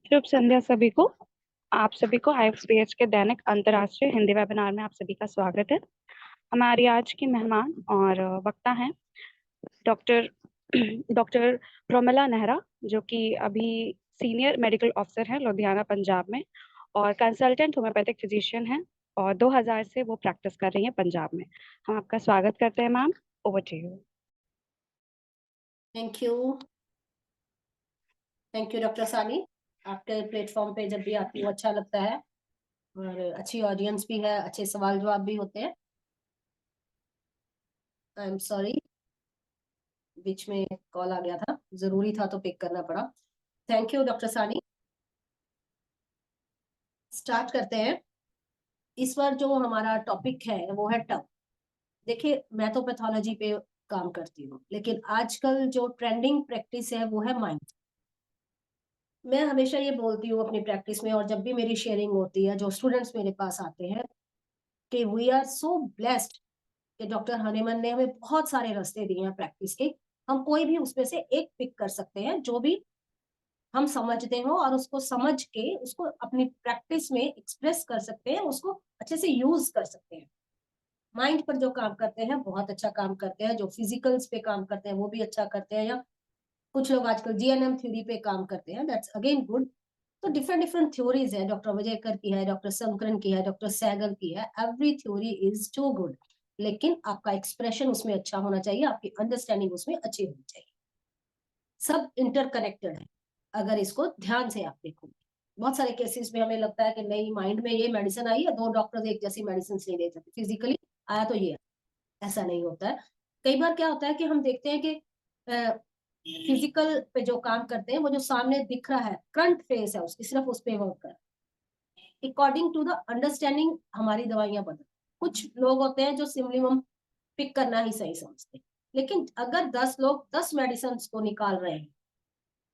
शुभ संध्या सभी को। आप सभी को IFPH के दैनिक अंतर्राष्ट्रीय हिंदी वेबिनार में आप सभी का स्वागत है। हमारी आज की मेहमान और वक्ता हैं डॉक्टर डॉक्टर प्रोमिला नेहरा, जो कि अभी सीनियर मेडिकल ऑफिसर हैं लुधियाना पंजाब में, और कंसल्टेंट होम्योपैथिक फिजिशियन हैं, और 2000 से वो प्रैक्टिस कर रही हैं पंजाब में। हम आपका स्वागत करते हैं ma'am. Over to you. Thank you doctor Sani. आपके प्लेटफॉर्म पे जब भी आती हूँ अच्छा लगता है, और अच्छी ऑडियंस भी है, अच्छे सवाल जवाब भी होते हैं। आई एम सॉरी, बीच में कॉल आ गया था, जरूरी था तो पिक करना पड़ा। थैंक यू डॉक्टर सानी। स्टार्ट करते हैं। इस बार जो हमारा टॉपिक है वो है टंग। देखिए, मैं तो पैथोलॉजी पे काम करती हूँ, लेकिन आजकल जो ट्रेंडिंग प्रैक्टिस है वो है माइंड। मैं हमेशा ये बोलती हूँ अपनी प्रैक्टिस में, और जब भी मेरी शेयरिंग होती है, जो स्टूडेंट्स मेरे पास आते हैं, कि वी आर सो ब्लेस्ड कि डॉक्टर हनीमन ने हमें बहुत सारे रास्ते दिए हैं प्रैक्टिस के। हम कोई भी उसमें से एक पिक कर सकते हैं जो भी हम समझते हो, और उसको समझ के उसको अपनी प्रैक्टिस में एक्सप्रेस कर सकते हैं, उसको अच्छे से यूज कर सकते हैं। माइंड पर जो काम करते हैं बहुत अच्छा काम करते हैं, जो फिजिकल्स पे काम करते हैं वो भी अच्छा करते हैं, या कुछ लोग आजकल GNM थ्योरी पे काम करते हैं, दैट्स अगेन गुड। तो डिफरेंट डिफरेंट थ्योरीज है, डॉक्टर विजयकर की है, डॉक्टर शंकरन की है, डॉक्टर सैगल की है। Every theory is too good, लेकिन आपका एक्सप्रेशन उसमें अच्छा होना चाहिए, आपकी अंडरस्टैंडिंग उसमें अच्छी होनी चाहिए। सब इंटरकनेक्टेड है अगर इसको ध्यान से आप देखो। बहुत सारे केसेस में हमें लगता है कि नहीं, माइंड में ये मेडिसिन आई है, दो डॉक्टर्स एक जैसी मेडिसिन नहीं दे सकते, फिजिकली आया तो ये, ऐसा नहीं होता है। कई बार क्या होता है कि हम देखते हैं कि फिजिकल पे जो काम करते हैं, वो जो सामने दिख रहा है, फ्रंट फेस है उसकी, सिर्फ उस पे वर्क कर, अकॉर्डिंग टू द अंडरस्टैंडिंग हमारी दवाइयां बदल। कुछ लोग होते हैं जो सिम्पली पिक करना ही सही समझते हैं, लेकिन अगर 10 लोग 10 मेडिसिन को निकाल रहे हैं,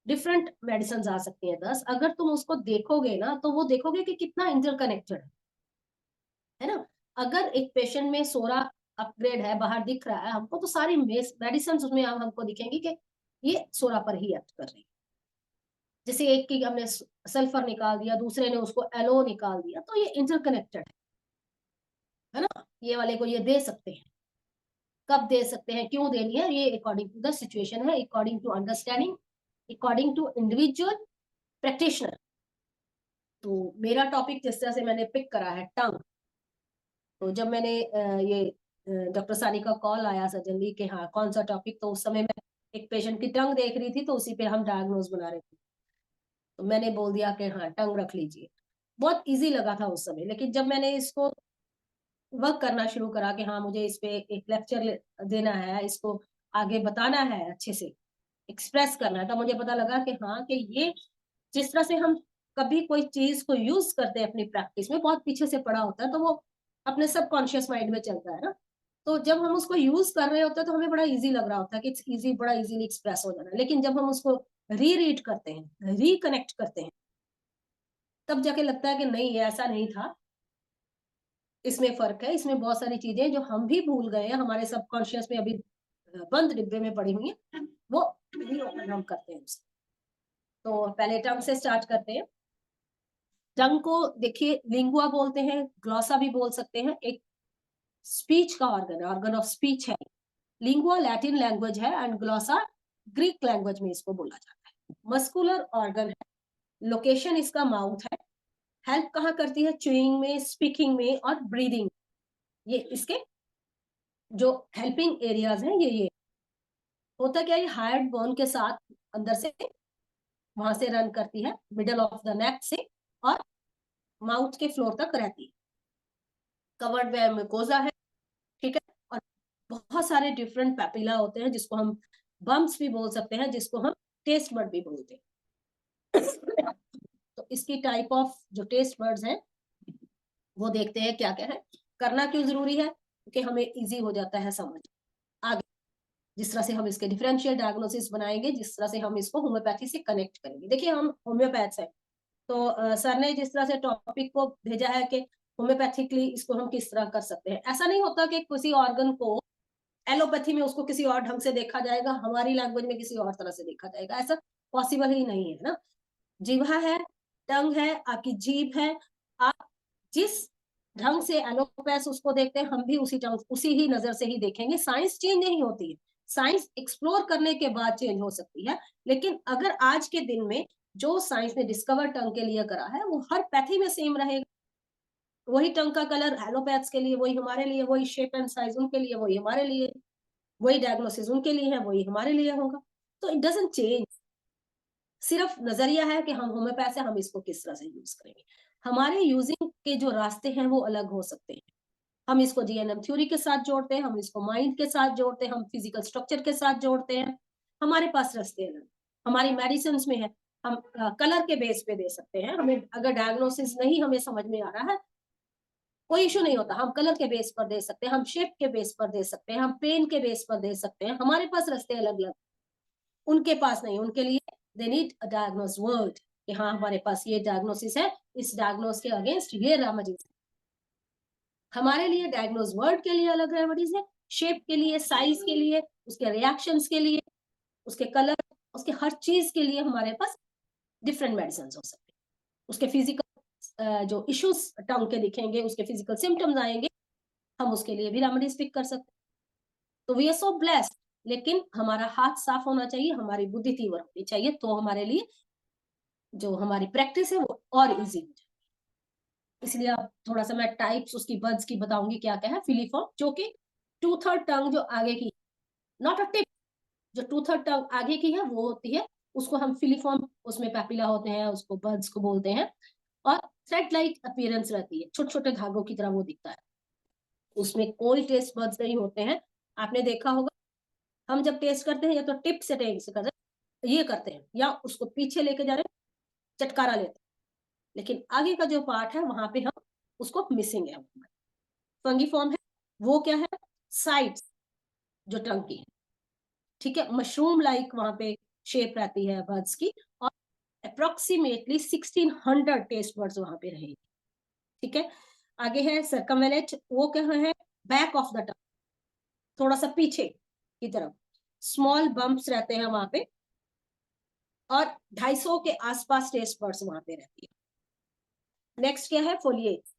डिफरेंट मेडिसिन आ सकती हैं 10, अगर तुम उसको देखोगे ना तो वो देखोगे कि कितना इंटरकनेक्टेड है ना। अगर एक पेशेंट में सोरा अपग्रेड है, बाहर दिख रहा है हमको, तो सारी मेडिसिन उसमें हमको दिखेंगी कि ये सोरा पर ही एक्ट कर रही है। जैसे एक की हमने सल्फर निकाल दिया, दूसरे ने उसको एलो निकाल दिया, तो ये इंटरकनेक्टेड है ना। ये वाले को ये दे सकते हैं, कब दे सकते हैं, क्यों देनी है, ये अकॉर्डिंग टू द सिचुएशन है, according to understanding, according to individual practitioner. तो मेरा टॉपिक जिस तरह से मैंने पिक करा है टंग, तो जब मैंने ये डॉक्टर सानी का कॉल आया सडनली कि हाँ कौन सा टॉपिक, तो उस समय मैं एक पेशेंट की टंग देख रही थी, तो उसी पे हम डायग्नोज बना रहे थे, तो मैंने बोल दिया कि हाँ टंग रख लीजिए। बहुत इजी लगा था उस समय, लेकिन जब मैंने इसको वर्क करना शुरू करा कि हाँ मुझे इस पे एक लेक्चर देना है, इसको आगे बताना है, अच्छे से एक्सप्रेस करना है, तो मुझे पता लगा कि हाँ कि ये जिस तरह से हम कभी कोई चीज को यूज करते हैं अपनी प्रैक्टिस में, बहुत पीछे से पड़ा होता है, तो वो अपने सबकॉन्शियस माइंड में चलता है ना। तो जब हम उसको यूज कर रहे होते हैं तो हमें बड़ा इजी लग रहा होता है कि इट्स इजी, बड़ा इजीली एक्सप्रेस हो जाना है, लेकिन जब हम उसको रीड करते हैं, रिकनेक्ट करते हैं, तब जाके लगता है कि नहीं ये ऐसा नहीं था, इसमें फर्क है, इसमें बहुत सारी चीजें जो हम भी भूल गए हैं, हमारे सबकॉन्शियस में अभी बंद डिब्बे में पड़ी हुई है, वो रीओपन हम करते हैं उसे। तो पहले टर्म से स्टार्ट करते हैं। टंग को देखिए, लिंगुआ बोलते हैं, ग्लॉसा भी बोल सकते हैं, एक स्पीच का ऑर्गन, ऑर्गन ऑफ स्पीच है। लिंगुआ लैटिन लैंग्वेज है, एंड ग्लॉसा ग्रीक लैंग्वेज में इसको बोला जाता है। मस्कुलर ऑर्गन है, लोकेशन इसका माउथ है, हेल्प कहाँ करती है, च्यूइंग में, स्पीकिंग में और ब्रीदिंग। ये इसके जो हेल्पिंग एरियाज हैं, ये होता क्या, ये हार्ड बोन के साथ अंदर से वहां से रन करती है, मिडल ऑफ द नेक से, और माउथ के फ्लोर तक रहती है। कवर्ड बाय म्यूकोजा है, ठीक है। और बहुत सारे डिफरेंट पैपिला होते हैं, जिसको हम बम्प्स भी बोल सकते हैं, जिसको हम टेस्ट बर्ड भी बोलते हैं। तो इसकी टाइप ऑफ जो टेस्ट बर्ड्स हैं वो देखते हैं क्या क्या है। करना क्यों जरूरी है, क्योंकि हमें इजी हो जाता है समझ। आगे जिस तरह से हम इसके डिफरेंशियल डायग्नोसिस बनाएंगे, जिस तरह से हम इसको होम्योपैथी से कनेक्ट करेंगे। देखिए, हम होम्योपैथ्स हैं, तो सर ने जिस तरह से टॉपिक को भेजा है कि होम्योपैथिकली इसको हम किस तरह कर सकते हैं, ऐसा नहीं होता कि किसी ऑर्गन को एलोपैथी में उसको किसी और ढंग से देखा जाएगा, हमारी लैंग्वेज में किसी और तरह से देखा जाएगा, ऐसा पॉसिबल ही नहीं है ना। जिह्वा है, टंग है, आपकी जीभ है, आप जिस ढंग से एलोपैथ उसको देखते हैं, हम भी उसी ही नजर से ही देखेंगे। साइंस चेंज नहीं होती है, साइंस एक्सप्लोर करने के बाद चेंज हो सकती है, लेकिन अगर आज के दिन में जो साइंस ने डिस्कवर टंग के लिए करा है वो हर पैथी में सेम रहेगा। वही टंग का कलर एलोपैथ्स के लिए, वही हमारे लिए, वही शेप एंड साइज उनके लिए, वही हमारे लिए, वही डायग्नोसिस उनके लिए है, वही हमारे लिए होगा। तो इट डजंट चेंज, सिर्फ नजरिया है कि हम होम्योपैथ है, हम इसको किस तरह से यूज करेंगे। हमारे यूजिंग के जो रास्ते हैं वो अलग हो सकते हैं। हम इसको जीएनएम थ्योरी के साथ जोड़ते हैं, हम इसको माइंड के साथ जोड़ते हैं, हम फिजिकल स्ट्रक्चर के साथ जोड़ते हैं। हमारे पास रास्ते अलग, हमारी मेडिसिन में है। हम कलर के बेस पे दे सकते हैं, हमें अगर डायग्नोसिस नहीं हमें समझ में आ रहा है, कोई इशू नहीं होता, हम कलर के बेस पर दे सकते हैं, हम शेप के बेस पर दे सकते हैं, हम पेन के बेस पर दे सकते हैं। हमारे पास रास्ते अलग अलग, उनके पास नहीं। उनके लिए they need a diagnose word कि हाँ हमारे पास ये डायग्नोसिस है, इस डायग्नोस के अगेंस्ट ये रेमेडीज। हमारे लिए डायग्नोस वर्ड के लिए अलग रेमेडीज है, शेप के लिए, साइज के लिए, उसके रिएक्शंस के लिए, उसके कलर, उसके हर चीज के लिए हमारे पास डिफरेंट मेडिसिन हो सकते हैं। उसके फिजिकल जो इश्यूज टंग के दिखेंगे, उसके फिजिकल सिम्टम्स आएंगे, हम उसके लिए भी रेमेडीज पिक कर सकते हैं। तो वी आर सो ब्लेस्ड, लेकिन हमारा हाथ साफ होना चाहिए, हमारी बुद्धि तीव्र होनी चाहिए, तो हमारे लिए जो हमारी प्रैक्टिस है वो और इजी हो जाए। इसलिए अब थोड़ा सा मैं टाइप्स उसकी बर्ड्स की बताऊंगी क्या क्या है। फिलीफॉर्म जो कि 2/3 टंग जो आगे की, नॉट अ टिप, जो 2/3 टंग आगे की है वो होती है, उसको हम फिलीफॉर्म, उसमें पैपिला होते हैं, उसको बर्ड्स को बोलते हैं। और थ्रेड लाइक अपीयरेंस रहती है, छोटे छोटे धागों की तरह वो दिखता है, उसमें कोई टेस्ट बर्ड्स नहीं होते हैं। आपने देखा होगा, हम जब टेस्ट करते हैं या तो टिप से टेस्ट करते हैं, ये करते हैं, या उसको पीछे लेके जा रहे हैं, चटकारा लेते हैं, लेकिन आगे का जो पार्ट है वहां पे हम उसको मिसिंग है। फंगी फॉर्म है, वो क्या है, साइड्स जो टंग की है, ठीक है, मशरूम लाइक वहां पे शेप रहती है बर्ड्स की, और अप्रोक्सीमेटली 1600 टेस्ट बर्ड्स वहां पे रहेंगे, ठीक है। आगे है सर्कमवेलेट, वो क्या है, बैक ऑफ द टंग, थोड़ा सा पीछे की तरफ, स्मॉल बम्प्स रहते हैं वहां पे, और 250 के आसपास टेस्ट बर्ड्स वहां पे रहती है। नेक्स्ट क्या है, फोलिएज,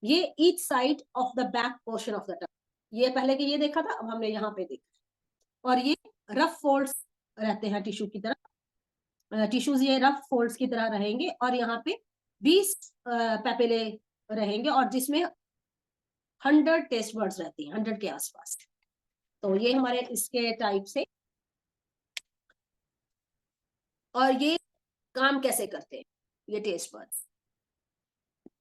ये each side of the back portion of the tongue. ये पहले के ये देखा था, अब हमने यहाँ पे देखा। और ये रफ फोल्ड्स रहते हैं टिश्यू की तरह, टिश्यूज ये रफ फोल्ड्स की तरह रहेंगे, और यहाँ पे 20 पेपिले रहेंगे, और जिसमें 100 टेस्ट बर्ड्स रहती हैं, 100 के आसपास। तो ये हमारे इसके टाइप से, और ये काम कैसे करते हैं ये टेस्ट बर्ड्स,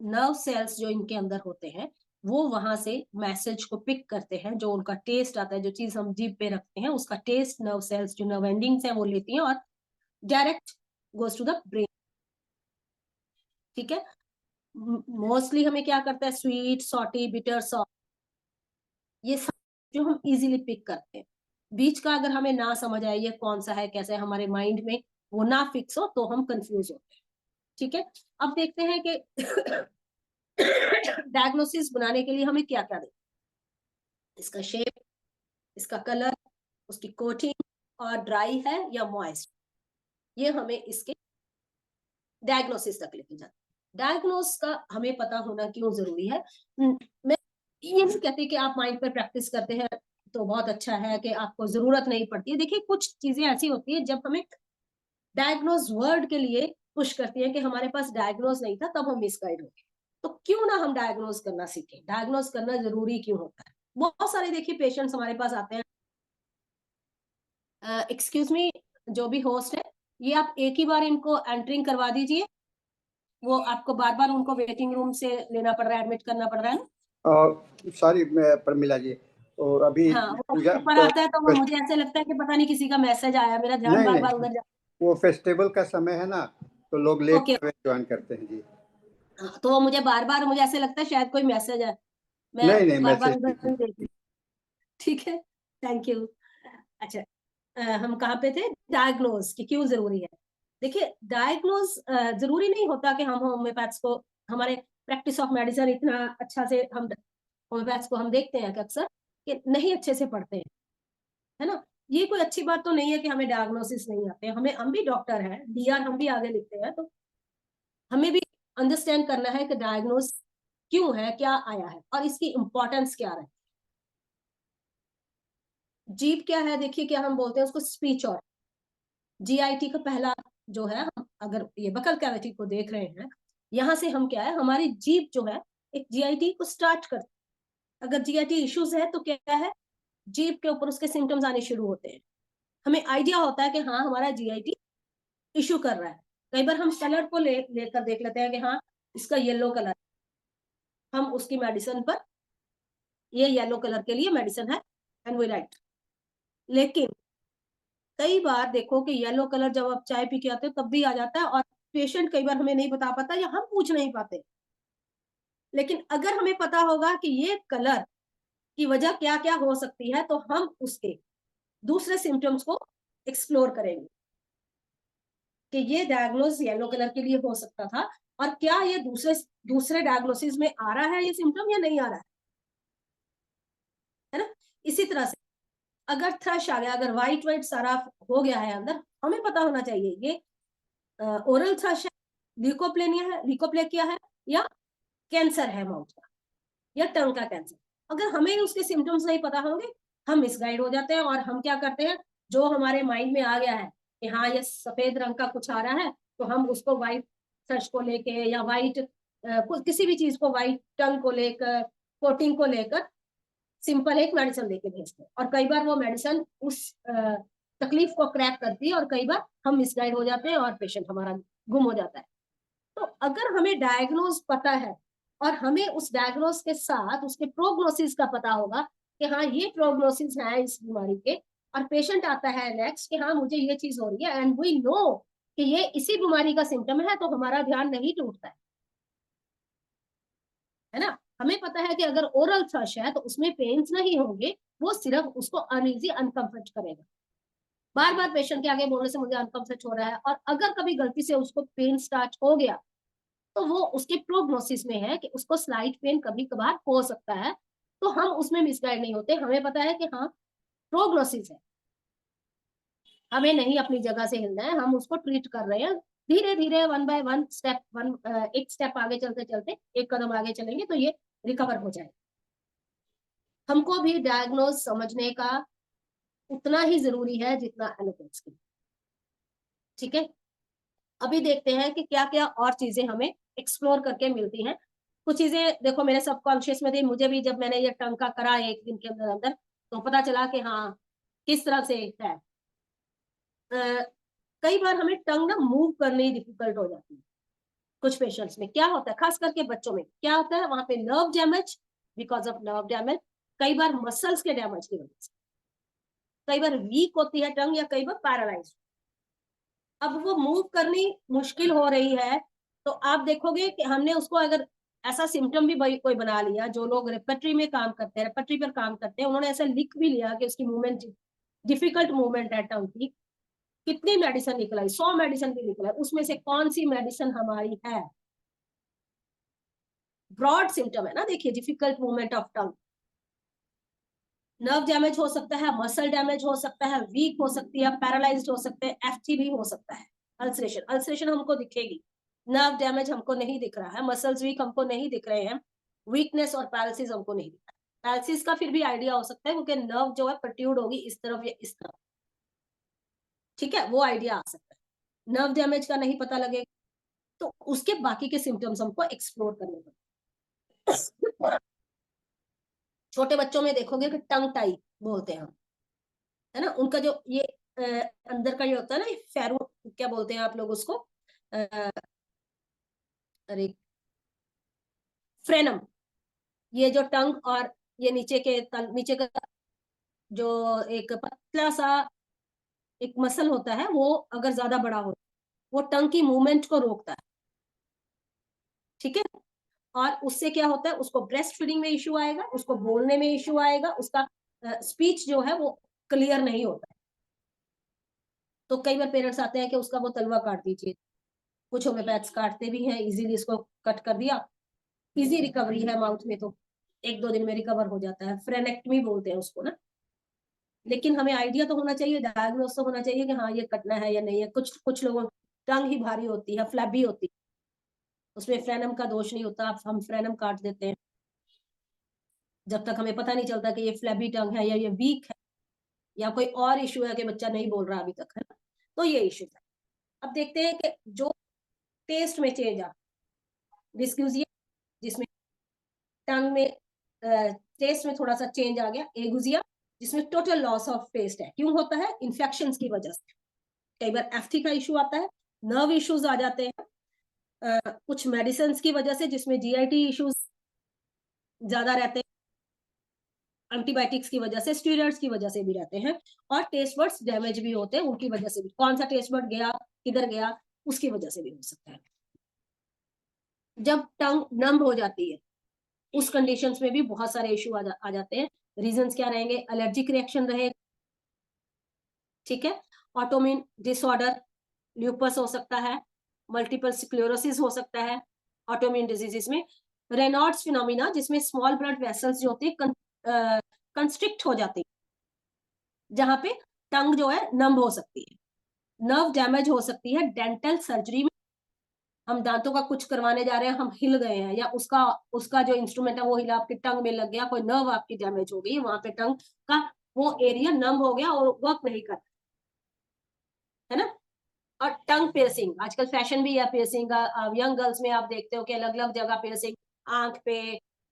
नर्व सेल्स जो इनके अंदर होते हैं वो वहां से मैसेज को पिक करते हैं, जो उनका टेस्ट आता है, जो चीज हम जीभ पे रखते हैं उसका टेस्ट नर्व सेल्स जो नर्व एंडिंग्स है वो लेती हैं, और direct goes to the brain, ठीक है। मोस्टली हमें क्या करता है, स्वीट, सॉटी, बिटर, सॉफ्ट, ये सब जो हम इजीली पिक करते हैं। बीच का अगर हमें ना समझ आए ये कौन सा है, कैसे, हमारे माइंड में वो ना फिक्स हो, तो हम कंफ्यूज होते हैं, ठीक है। अब देखते हैं कि डायग्नोसिस बनाने के लिए हमें क्या क्या दें, इसका शेप, इसका कलर, उसकी कोटिंग, और ड्राई है या मॉइस्ट, ये हमें इसके डायग्नोसिस तक लेके जाते हैं। डायग्नोस का हमें पता होना क्यों जरूरी है, मैं ये नहीं कहती कि आप माइंड पर प्रैक्टिस करते हैं तो बहुत अच्छा है, कि आपको जरूरत नहीं पड़ती है। देखिए कुछ चीजें ऐसी होती है जब हमें डायग्नोस वर्ड के लिए पुश करती है कि हमारे पास डायग्नोस नहीं था, तब हम मिसगाइड हो गए। तो क्यों ना हम डायग्नोस करना सीखें, डायग्नोस करना जरूरी क्यों होता है। बहुत सारे देखिए पेशेंट्स हमारे पास आते हैं, एक्सक्यूज मी, जो भी होस्ट है, ये आप एक ही बार इनको एंटरिंग करवा दीजिए, वो आपको बार बार उनको वेटिंग रूम से लेना पड़ रहा है, एडमिट करना पड़ रहा है। सॉरी परमिला जी, और अभी हाँ, वो पूजा ऊपर आता है तो मुझे ऐसे लगता है कि पता नहीं किसी का मैसेज आया, मेरा ध्यान नहीं बार बार नहीं, उधर जाता वो फेस्टिवल का समय है ना, तो लोग है। लेट ओके, ज्वाइन करते हैं जी। तो मुझे बार बार मुझे ऐसे लगता है शायद कोई मैसेज है, मैं नहीं नहीं, बार बार मैसेज उधर नहीं ही देखती हूँ। ठीक है, थैंक यू। अच्छा, हम कहाँ पे थे, डायग्नोज कि क्यों जरूरी है। देखिए डायग्नोज जरूरी नहीं होता कि हम होम्योपैथ्स को, हमारे प्रैक्टिस ऑफ मेडिसिन इतना अच्छा से हम होम्योपैथ्स को हम देखते हैं कि अक्सर कि नहीं अच्छे से पढ़ते हैं, है ना। ये कोई अच्छी बात तो नहीं है कि हमें डायग्नोसिस नहीं आते हैं, हमें, हम भी डॉक्टर हैं, डीआर हम भी आगे लिखते हैं, तो हमें भी अंडरस्टैंड करना है कि डायग्नोज क्यों है, क्या आया है और इसकी इंपॉर्टेंस क्या है। जीभ क्या है, देखिए क्या हम बोलते हैं उसको, स्पीच। और जीआईटी का पहला जो है, हम अगर ये बकल कैविटी को देख रहे हैं, यहाँ से हम क्या है, हमारी जीभ जो है एक जीआईटी को स्टार्ट करती है। अगर जीआईटी इश्यूज है तो क्या है, जीभ के ऊपर उसके सिम्टम्स आने शुरू होते हैं। हमें आइडिया होता है कि हाँ हमारा जीआईटी इशू कर रहा है। कई बार हम कलर को लेकर देख लेते हैं कि हाँ इसका येलो कलर, हम उसकी मेडिसिन पर, ये येलो कलर के लिए मेडिसिन है एंड वी राइट। लेकिन कई बार देखो कि येलो कलर जब आप चाय पी के आते हो तब भी आ जाता है, और पेशेंट कई बार हमें नहीं बता पाता या हम पूछ नहीं पाते। लेकिन अगर हमें पता होगा कि ये कलर की वजह क्या क्या हो सकती है, तो हम उसके दूसरे सिम्टम्स को एक्सप्लोर करेंगे कि ये डायग्नोज येलो कलर के लिए हो सकता था, और क्या ये दूसरे डायग्नोसिस में आ रहा है ये सिम्टम या नहीं आ रहा है ना। इसी तरह से अगर थ्रश आ गया, अगर व्हाइट सारा हो गया है अंदर, हमें पता होना चाहिए ये ओरल थ्रश है, ल्यूकोप्लेकिया है, या कैंसर है माउथ का, या टंग का कैंसर। अगर हमें उसके सिम्टम्स नहीं पता होंगे, हम मिसगाइड हो जाते हैं, और हम क्या करते हैं, जो हमारे माइंड में आ गया है कि हाँ ये सफेद रंग का कुछ आ रहा है, तो हम उसको व्हाइट थ्रश को लेके, या व्हाइट किसी भी चीज को, व्हाइट टंग को लेकर, कोटिंग को लेकर सिंपल एक मेडिसिन देके भेजते हैं। और कई बार वो मेडिसिन उस तकलीफ को क्रैक करती है, और कई बार हम मिसगाइड हो जाते हैं और पेशेंट हमारा गुम हो जाता है। तो अगर हमें डायग्नोज पता है, और हमें उस डायग्नोज के साथ उसके प्रोग्नोसिस का पता होगा कि हाँ ये प्रोग्नोसिस है इस बीमारी के, और पेशेंट आता है नेक्स्ट कि हाँ मुझे ये चीज हो रही है, एंड वी नो कि ये इसी बीमारी का सिम्टम है, तो हमारा ध्यान नहीं टूटता है ना। हमें पता है कि अगर ओरल थ्रश है तो उसमें पेन्स नहीं होंगे, वो सिर्फ उसको अनईजी अनकंफर्ट करेगा। बार बार पेशेंट के आगे बोलने से मुझे अनकंफर्ट हो रहा है, और अगर कभी गलती से उसको पेन स्टार्ट हो गया, तो वो उसके प्रोग्नोसिस में है कि उसको स्लाइट पेन कभी कभार हो सकता है। तो हम उसमें मिसगाइड नहीं होते, हमें पता है कि हाँ प्रोग्नोसिस है, हमें नहीं अपनी जगह से हिलना है, हम उसको ट्रीट कर रहे हैं धीरे धीरे, वन बाय वन स्टेप, एक स्टेप आगे चलते चलते एक कदम आगे चलेंगे तो ये रिकवर हो जाए। हमको भी डायग्नोज समझने का उतना ही जरूरी है जितना एलोपैथ्स की। ठीक है, अभी देखते हैं कि क्या क्या और चीजें हमें एक्सप्लोर करके मिलती हैं। कुछ चीजें देखो मेरे सबकॉन्शियस में थी, मुझे भी जब मैंने ये टंग का करा एक दिन के अंदर अंदर, तो पता चला कि हाँ किस तरह से है। कई बार हमें टंग ना मूव करनी डिफिकल्ट हो जाती है। कुछ पेशेंट्स में क्या होता है, खास करके बच्चों में क्या होता है, वहां पे nerve damage, because of nerve damage, कई बार मसल्स के डैमेज की वजह से, कई बार वीक होती है टंग, या कई बार पैरालाइज। अब वो मूव करनी मुश्किल हो रही है, तो आप देखोगे कि हमने उसको अगर ऐसा सिम्टम भी कोई बना लिया, जो लोग रेपेट्री में काम करते हैं, रेपेट्री पर काम करते हैं, उन्होंने ऐसा लिख भी लिया कि उसकी मूवमेंट डिफिकल्ट मूवमेंट है टंग की, कितनी मेडिसिन निकलाई, 100 मेडिसिन भी निकला, उसमें से कौन सी मेडिसिन हमारी है। ब्रॉड सिम्टम है ना, देखिए difficult movement of tongue, nerve damage हो सकता है, मसल डैमेज हो सकता है, वीक हो सकती है, पैरालाइज्ड हो सकते हैं, एफटी भी हो सकता है, अल्सरेशन हमको दिखेगी, नर्व डैमेज हमको नहीं दिख रहा है, मसल्स वीक हमको नहीं दिख रहे हैं, वीकनेस और पैरालिसिस हमको नहीं दिख रहा है। पैरालिसिस का फिर भी आइडिया हो सकता है क्योंकि नर्व जो है प्रट्यूड होगी इस तरफ या इस तरफ, ठीक है, वो आइडिया आ सकता है। नर्व डैमेज का नहीं पता लगेगा, तो उसके बाकी के सिम्टम्स हमको एक्सप्लोर करने पड़ते। छोटे बच्चों में देखोगे कि टंग टाई बोलते हैं हम, है ना, उनका जो ये अंदर का ये होता है ना, फेरू क्या बोलते हैं आप लोग उसको, अरे फ्रेनम, ये जो टंग और ये नीचे का जो एक पतला सा एक मसल होता है, वो अगर ज्यादा बड़ा हो, वो टंग की मूवमेंट को रोकता है। ठीक है, और उससे क्या होता है, उसको ब्रेस्ट फीडिंग में इश्यू आएगा, उसको बोलने में इश्यू आएगा, उसका स्पीच जो है वो क्लियर नहीं होता है। तो कई बार पेरेंट्स आते हैं कि उसका वो तलवा काट दीजिए, कुछ होम्योपैथ्स काटते भी हैं, इजीली इसको कट कर दिया, इजी रिकवरी है माउथ में, तो 1-2 दिन में रिकवर हो जाता है, फ्रेनेक्टमी बोलते हैं उसको ना। लेकिन हमें आइडिया तो होना चाहिए, डायग्नोस तो होना चाहिए कि हाँ ये कटना है या नहीं है। कुछ कुछ लोगों टंग ही भारी होती है, फ्लैबी होती है, उसमें फ्रेनम का दोष नहीं होता, हम फ्रेनम काट देते हैं जब तक हमें पता नहीं चलता कि ये फ्लैबी टंग है या ये वीक है या कोई और इशू है कि बच्चा नहीं बोल रहा अभी तक, है ना। तो ये इशू है। अब देखते हैं कि जो टेस्ट में चेंज आता है, डिस्क्यूजिया जिसमें टंग में टेस्ट में थोड़ा सा चेंज आ गया, एगुजिया जिसमें टोटल लॉस ऑफ टेस्ट है। क्यों होता है? इन्फेक्शंस की वजह से। कई बार एफ्थी का इशू आता है, नर्व इश्यूज आ जाते हैं, कुछ मेडिसिन की वजह से जिसमें जीआईटी इश्यूज ज्यादा रहते हैं, एंटीबायोटिक्स की वजह से, स्टीरॉइड्स की वजह से भी रहते हैं, और टेस्ट बड्स डैमेज भी होते हैं उनकी वजह से भी। कौन सा टेस्ट बड गया, किधर गया, उसकी वजह से भी हो सकता है। जब टंग नम हो जाती है उस कंडीशंस में भी बहुत सारे इशू आ जाते हैं। रीजंस क्या रहेंगे? एलर्जिक रिएक्शन रहेगा, ठीक है, ऑटोइम्यून डिसऑर्डर, ल्यूपस हो सकता है, मल्टीपल स्क्लेरोसिस हो सकता है, ऑटोइम्यून डिजीजेस में रेनॉल्ड्स फिनोमिना जिसमें स्मॉल ब्लड वेसल्स जो होती है कंस्ट्रिक्ट हो जाती है, जहां पे टंग जो है नम हो सकती है, नर्व डैमेज हो सकती है। डेंटल सर्जरी में हम दांतों का कुछ करवाने जा रहे हैं, हम हिल गए हैं या उसका उसका जो इंस्ट्रूमेंट है वो हिला, आपके टंग में लग गया, कोई नर्व आपकी डैमेज हो गई, वहां पे टंग का वो एरिया नम हो गया और वर्क नहीं करता, है ना। और टंग पियर्सिंग आजकल फैशन भी है, पियर्सिंग का। यंग गर्ल्स में आप देखते हो कि अलग अलग जगह पियर्सिंग, आंख पे,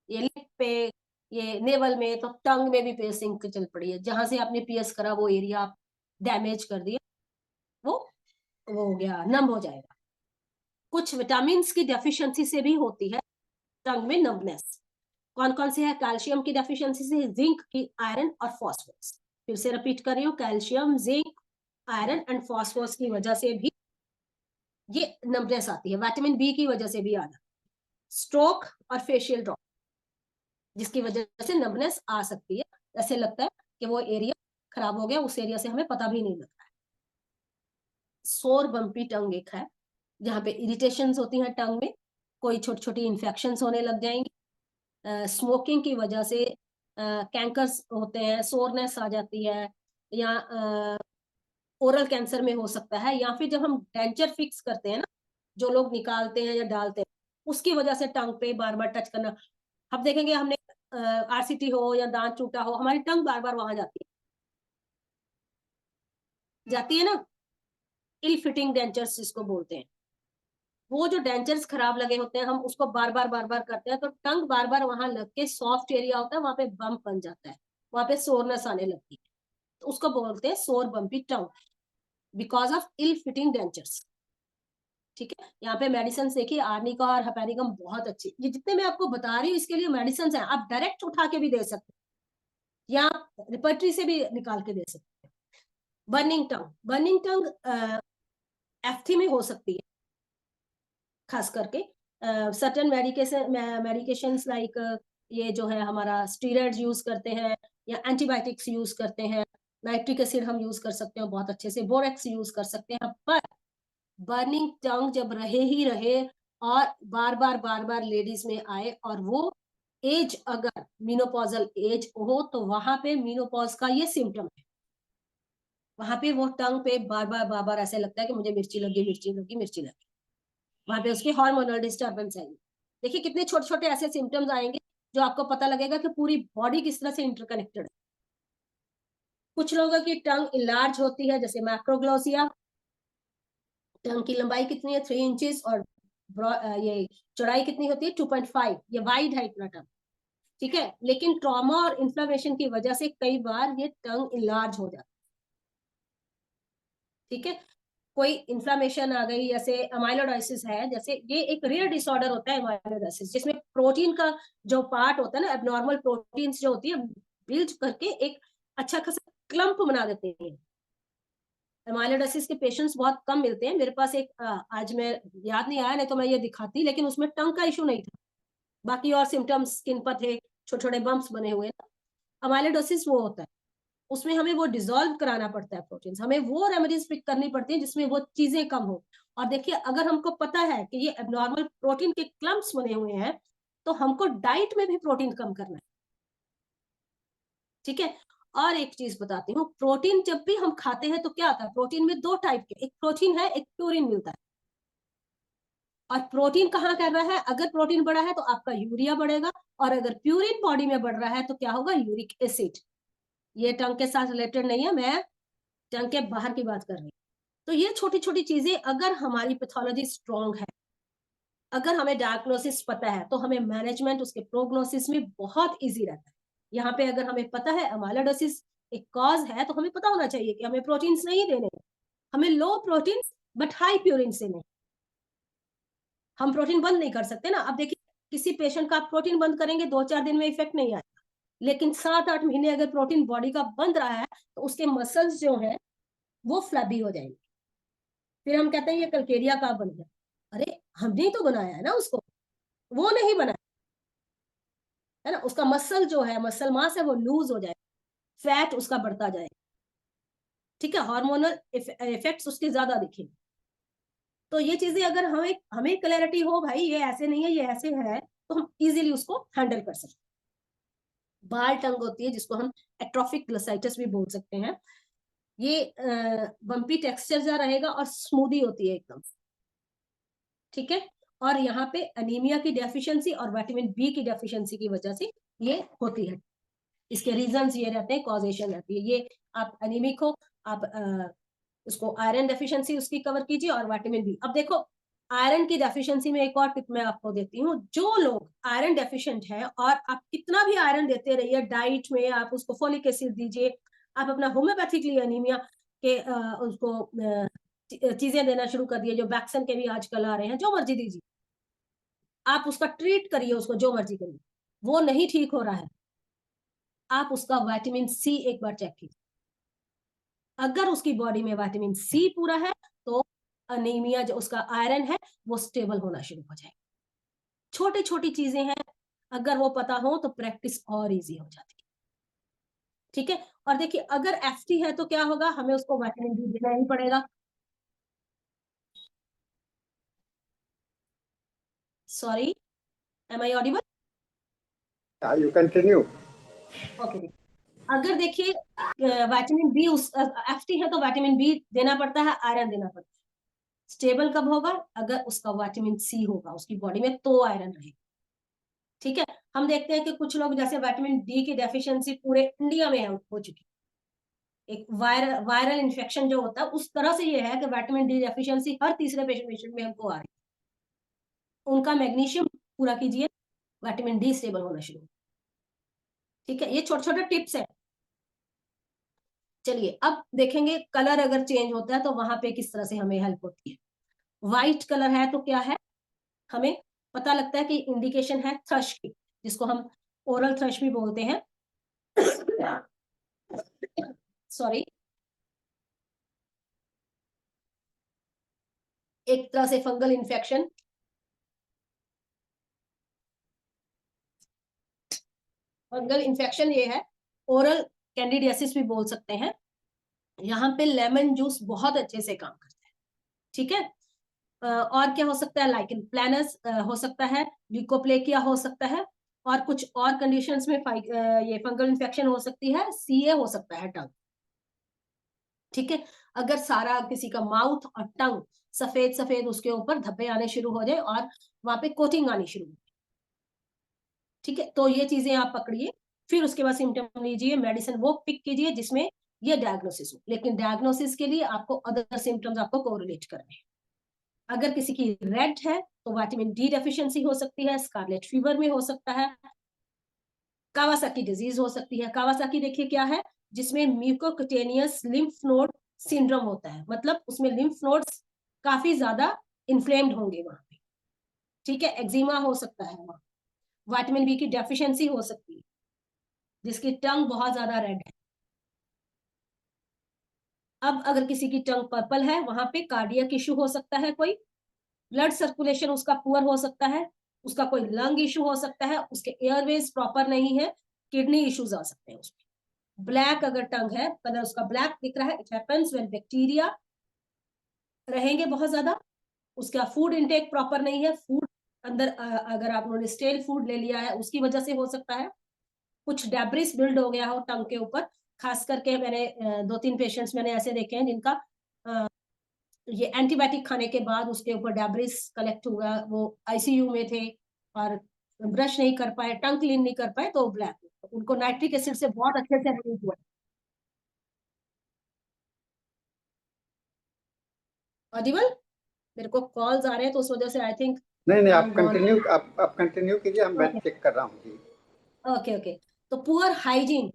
ये लिप पे, ये नेवल में, तो टंग में भी पियर्सिंग चल पड़ी है। जहां से आपने पियर्स करा वो एरिया आप डैमेज कर दिया, वो हो गया, नम हो जाएगा। कुछ विटामिन की डेफिशिएंसी से भी होती है टंग में नमनेस। कौन कौन से है? कैल्शियम की डेफिशिएंसी से, जिंक की, आयरन और फास्फोरस। फिर से रिपीट कर रही हूँ, calcium, zinc, iron and phosphorus की वजह से भी ये नमनेस आती है। विटामिन बी की वजह से भी आ जाती है। स्ट्रोक और फेशियल ड्रॉप जिसकी वजह से नमनेस आ सकती है, ऐसे लगता है कि वो एरिया खराब हो गया, उस एरिया से हमें पता भी नहीं लगता है। सोर बम्पी टंग एक है, जहाँ पे इरिटेशंस होती हैं टंग में, कोई छोटी छोटी इन्फेक्शंस होने लग जाएंगी, स्मोकिंग की वजह से कैंकर्स होते हैं, सोरनेस आ जाती है, या ओरल कैंसर में हो सकता है, या फिर जब हम डेंचर फिक्स करते हैं ना, जो लोग निकालते हैं या डालते हैं, उसकी वजह से टंग पे बार बार टच करना। हम देखेंगे हमने आरसीटी हो या दांत टूटा हो, हमारी टंग बार बार वहां जाती है ना। इल फिटिंग डेंचर्स जिसको बोलते हैं, वो जो डेंचर्स खराब लगे होते हैं, हम उसको बार बार करते हैं, तो टंग बार बार वहां लग के सॉफ्ट एरिया होता है, वहां पे बम्प बन जाता है, वहां पे सोरनेस आने लगती है, तो उसको बोलते हैं sore bumpy tongue because of ill fitting dentures. ठीक है, यहाँ पे मेडिसिन देखिए, आर्निका और हेपेरिकम बहुत अच्छी, ये जितने मैं आपको बता रही हूँ इसके लिए मेडिसिन है, आप डायरेक्ट उठा के भी दे सकते हैं या रिपर्टरी से भी निकाल के दे सकते हैं। बर्निंग टंग एफ्थी में हो सकती है, खास करके सर्टेन मेडिकेशंस लाइक ये जो है हमारा स्टीरॉइड्स यूज करते हैं या एंटीबायोटिक्स यूज करते हैं, नाइट्रिक एसिड हम यूज कर सकते हैं बहुत अच्छे से, बोरेक्स यूज कर सकते हैं। पर बर्निंग टंग जब रहे ही रहे और बार बार लेडीज में आए, और वो एज अगर मीनोपॉजल एज हो, तो वहां पे मीनोपॉज का ये सिम्टम है, वहां पे वो टंग पे बार बार ऐसे लगता है कि मुझे मिर्ची लगी, मिर्ची लगी, मिर्ची लगी, वहां पे उसकी हार्मोनल डिस्टर्बेंस आएगी। देखिए कितने छोटे छोटे ऐसे सिम्टम्स आएंगे जो आपको पता लगेगा कि पूरी बॉडी किस तरह से इंटरकनेक्टेड है। कुछ लोगों की टंग इलार्ज होती है, जैसे मैक्रोग्लोसिया, टंग की लंबाई कितनी है 3 इंचेस, और ये चौड़ाई कितनी होती है 2.5, ये वाइड है इतना टंग, ठीक है। लेकिन ट्रॉमा और इन्फ्लेमेशन की वजह से कई बार ये टंग इलार्ज हो जाता है, ठीक है। कोई इन्फ्लामेशन आ गई, जैसे अमाइलोइडोसिस है, जैसे ये एक रेयर डिसऑर्डर होता है अमाइलोइडोसिस, जिसमें प्रोटीन का जो पार्ट होता है ना, एबनॉर्मल प्रोटीन्स जो होती है बिल्ड करके एक अच्छा खासा क्लम्प बना देते हैं। अमाइलोइडोसिस के पेशेंट्स बहुत कम मिलते हैं मेरे पास। एक आज मैं याद नहीं आया, नहीं तो मैं ये दिखाती, लेकिन उसमें टंग का इशू नहीं था, बाकी और सिम्टम्स स्किन पर थे, छोटे छोटे बम्प्स बने हुए। अमाइलोइडोसिस वो होता है, उसमें हमें वो डिसॉल्व कराना पड़ता है प्रोटीन, हमें वो रेमेडीज पिक करनी पड़ती है जिसमें वो चीजें कम हो। और देखिए अगर हमको पता है कि ये एबनॉर्मल प्रोटीन के क्लम्प्स बने हुए हैं, तो हमको डाइट में भी प्रोटीन कम करना है, ठीक है। और एक चीज बताती हूँ, प्रोटीन जब भी हम खाते हैं तो क्या आता है, प्रोटीन में 2 टाइप के, एक प्रोटीन है, एक प्यूरिन मिलता है। और प्रोटीन कहाँ कर रहा है? अगर प्रोटीन बढ़ा है तो आपका यूरिया बढ़ेगा, और अगर प्यूरिन बॉडी में बढ़ रहा है तो क्या होगा? Uric acid. ये टंग के साथ रिलेटेड नहीं है, मैं टंग के बाहर की बात कर रही हूँ। तो ये छोटी छोटी चीजें, अगर हमारी पैथोलॉजी स्ट्रॉन्ग है, अगर हमें डायग्नोसिस पता है, तो हमें मैनेजमेंट उसके प्रोग्नोसिस में बहुत इजी रहता है। यहाँ पे अगर हमें पता है अमाइलोइडोसिस एक कॉज है, तो हमें पता होना चाहिए कि हमें प्रोटीन्स नहीं देने, हमें लो प्रोटीन बट हाई प्यूरिन से नहीं। हम प्रोटीन बंद नहीं कर सकते ना। अब देखिए, किसी पेशेंट का आप प्रोटीन बंद करेंगे 2-4 दिन में इफेक्ट नहीं आएगा, लेकिन 7-8 महीने अगर प्रोटीन बॉडी का बंद रहा है, तो उसके मसल्स जो है वो फ्लैबी हो जाएंगे। फिर हम कहते हैं ये कल्केरिया का बन गया। अरे हमने ही तो बनाया है ना उसको, वो नहीं बनाया है ना। उसका मसल जो है, मसल मास है, वो लूज हो जाए, फैट उसका बढ़ता जाए, ठीक है, हार्मोनल इफेक्ट्स उसके ज्यादा दिखेंगे। तो ये चीजें अगर हमें हमें क्लैरिटी हो, भाई ये ऐसे नहीं है, ये ऐसे है, तो हम इजीली उसको हैंडल कर सकते हैं। बाल टंग होती है जिसको हम एट्रोफिक ग्लोसाइटिस भी बोल सकते हैं। ये बम्पी टेक्सचर जा रहेगा और स्मूदी होती है एकदम, ठीक है। और यहाँ पे अनीमिया की डेफिशिएंसी और विटामिन बी की डेफिशिएंसी की वजह से ये होती है। इसके रीजंस ये रहते हैं, कॉजेशन रहती है ये। आप अनीमिक हो, आप उसको आयरन डेफिशिएंसी उसकी कवर कीजिए, और विटामिन बी। अब देखो, आयरन की डेफिशिएंसी में एक और टिप मैं आपको देती हूँ। जो लोग आयरन डेफिशिएंट है, और आप कितना भी आयरन देते रहिए डाइट में, आप उसको फोलिक एसिड दीजिए, आप अपना होम्योपैथिकली अनीमिया के उसको चीजें देना शुरू कर दिए, जो वैक्सीन के भी आजकल आ रहे हैं, जो मर्जी दीजिए, आप उसका ट्रीट करिए, उसको जो मर्जी करिए, वो नहीं ठीक हो रहा है, आप उसका विटामिन सी एक बार चेक कीजिए। अगर उसकी बॉडी में विटामिन सी पूरा है, तो अनीमिया जो उसका आयरन है वो स्टेबल होना शुरू हो जाएगा। छोटी छोटी चीजें हैं, अगर वो पता हो तो प्रैक्टिस और इजी हो जाती है, ठीक है। और देखिए, अगर एफटी है तो क्या होगा? हमें उसको विटामिन डी देना ही पड़ेगा। Sorry, am I audible? You continue. Okay. अगर देखिए विटामिन बी, उस एफटी है तो विटामिन बी देना पड़ता है, आयरन देना पड़ता है। स्टेबल कब होगा? अगर उसका विटामिन सी होगा उसकी बॉडी में, तो आयरन रहेगा, ठीक है। हम देखते हैं कि कुछ लोग, जैसे विटामिन डी की डेफिशिएंसी पूरे इंडिया में हो चुकी, एक वायरल इन्फेक्शन जो होता है उस तरह से ये है कि विटामिन डी डेफिशिएंसी हर तीसरे पेशेंट में हमको आ रही है। उनका मैग्नीशियम पूरा कीजिए, विटामिन डी स्टेबल होना शुरू, ठीक है। ये छोटे छोटे टिप्स है। चलिए अब देखेंगे, कलर अगर चेंज होता है तो वहां पे किस तरह से हमें हेल्प होती है। व्हाइट कलर है तो क्या है? हमें पता लगता है कि इंडिकेशन है थ्रश की, जिसको हम ओरल थ्रश भी बोलते हैं। सॉरी, एक तरह से फंगल इन्फेक्शन। फंगल इन्फेक्शन ये है, ओरल कैंडिडियासिस भी बोल सकते हैं। यहाँ पे लेमन जूस बहुत अच्छे से काम करता है, ठीक है। और क्या हो सकता है? लाइकन प्लानस हो सकता है, ल्यूकोप्लेकिया हो सकता है, और कुछ और कंडीशंस में ये फंगल इन्फेक्शन हो सकती है, सीए हो सकता है टंग, ठीक है। अगर सारा किसी का माउथ और टंग सफेद सफेद, उसके ऊपर धब्बे आने शुरू हो जाए और वहां पे कोटिंग आनी शुरू हो, ठीक है, तो ये चीजें आप पकड़िए। फिर उसके बाद सिम्टम लीजिए, मेडिसिन वो पिक कीजिए जिसमें ये डायग्नोसिस हो। लेकिन डायग्नोसिस के लिए आपको अदर सिम्टम्स आपको कोरिलेट करने हैं। अगर किसी की रेड है तो विटामिन डी डेफिशिएंसी हो सकती है, स्कारलेट फीवर में हो सकता है, कावासाकी डिजीज हो सकती है। कावासाकी देखिए क्या है? जिसमें म्यूकोक्यूटेनियस लिम्फ नोड सिंड्रोम होता है, मतलब उसमें लिम्फ नोड्स काफी ज्यादा इन्फ्लेम्ड होंगे वहां पे, ठीक है। एक्जिमा हो सकता है वहां, विटामिन बी की डेफिशिएंसी हो सकती है, जिसकी टंग बहुत ज्यादा रेड है। अब अगर किसी की टंग पर्पल है, वहां पे कार्डियक इशू हो सकता है, कोई ब्लड सर्कुलेशन उसका पुअर हो सकता है, उसका कोई लंग इशू हो सकता है, उसके एयरवेज प्रॉपर नहीं है, किडनी इश्यूज आ सकते हैं उसमें। ब्लैक अगर टंग है, कलर उसका ब्लैक दिख रहा है, इट हैपेंस व्हेन बैक्टीरिया रहेंगे बहुत ज्यादा। उसका फूड इनटेक प्रॉपर नहीं है, फूड अंदर अगर आप लोगों ने स्टेल फूड ले लिया है उसकी वजह से हो सकता है। कुछ डेब्रिस बिल्ड हो गया हो टंग के ऊपर, खास करके मैंने 2-3 पेशेंट्स मैंने ऐसे देखे हैं जिनका ये एंटीबायोटिक खाने के बाद उसके ऊपर डेब्रिस कलेक्ट हुआ, वो आईसीयू में थे और ब्रश नहीं कर पाए, टंग क्लीन नहीं कर पाए, तो ब्लैक, उनको नाइट्रिक एसिड से बहुत अच्छे से रिलीव हुआ। ऑडिबल? मेरे को कॉल्स आ रहे हैं तो उस वजह से आई थिंक नहीं नहीं, आप कंटिन्यू कीजिए, मैं ओके चेक कर रहा हूँ जी। Okay okay. तो पुअर हाइजीन,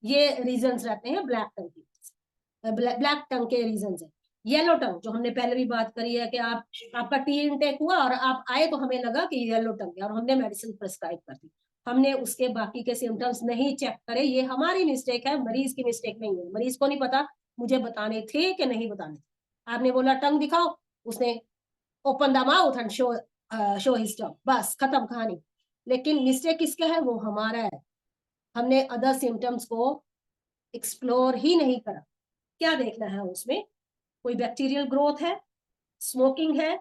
ये रीजंस रहते हैं ब्लैक टंग के, ब्लैक टंग के रीजंस है। येलो टंग, जो हमने पहले भी बात करी है कि आपका टी इनटेक हुआ और आप आए तो हमें लगा कि येलो टंग है और हमने मेडिसिन प्रेस्क्राइब कर दी, हमने उसके बाकी के सिम्टम्स नहीं चेक करे। ये हमारी मिस्टेक है, मरीज की मिस्टेक नहीं है। मरीज को नहीं पता मुझे बताने थे कि नहीं बताने थे। आपने बोला टंग दिखाओ, उसने open the mouth and show his टंग, बस खत्म कहानी। लेकिन मिस्टेक किसका है? वो हमारा है। हमने अदर सिम्टम्स को एक्सप्लोर ही नहीं करा। क्या देखना है उसमें? कोई बैक्टीरियल ग्रोथ है, स्मोकिंग है,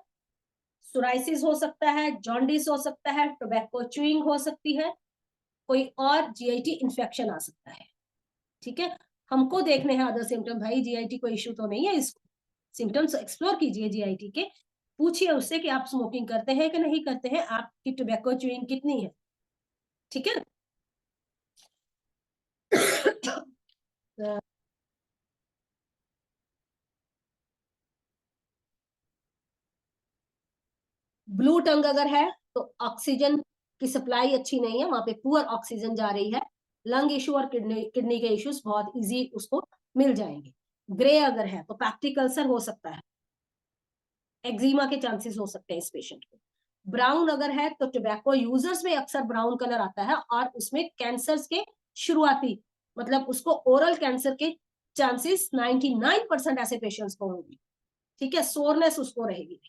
सोराइसिस हो सकता है, जॉन्डिस हो सकता है, टोबैको च्यूइंग हो सकती है, कोई और जीआईटी इन्फेक्शन आ सकता है। ठीक है, हमको देखने हैं अदर सिम्टम। भाई जीआईटी कोई इश्यू तो नहीं है, इसको सिम्टम्स एक्सप्लोर कीजिए जीआईटी के, पूछिए उससे कि आप स्मोकिंग करते हैं कि नहीं करते हैं, आपकी टोबैको च्यूइंग कितनी है। ठीक है ब्लू टंग अगर है तो ऑक्सीजन की सप्लाई अच्छी नहीं है, वहां पे पुअर ऑक्सीजन जा रही है। लंग इशू और किडनी के इश्यूज बहुत इजी उसको मिल जाएंगे। ग्रे अगर है तो पैप्टिक अल्सर हो सकता है, एक्जिमा के चांसेस हो सकते हैं इस पेशेंट को। ब्राउन अगर है तो टोबैको यूजर्स में अक्सर ब्राउन कलर आता है और उसमें कैंसर के शुरुआती, मतलब उसको ओरल कैंसर के चांसेस 99% ऐसे पेशेंट्स को होंगे। ठीक है, सोरनेस उसको रहेगी।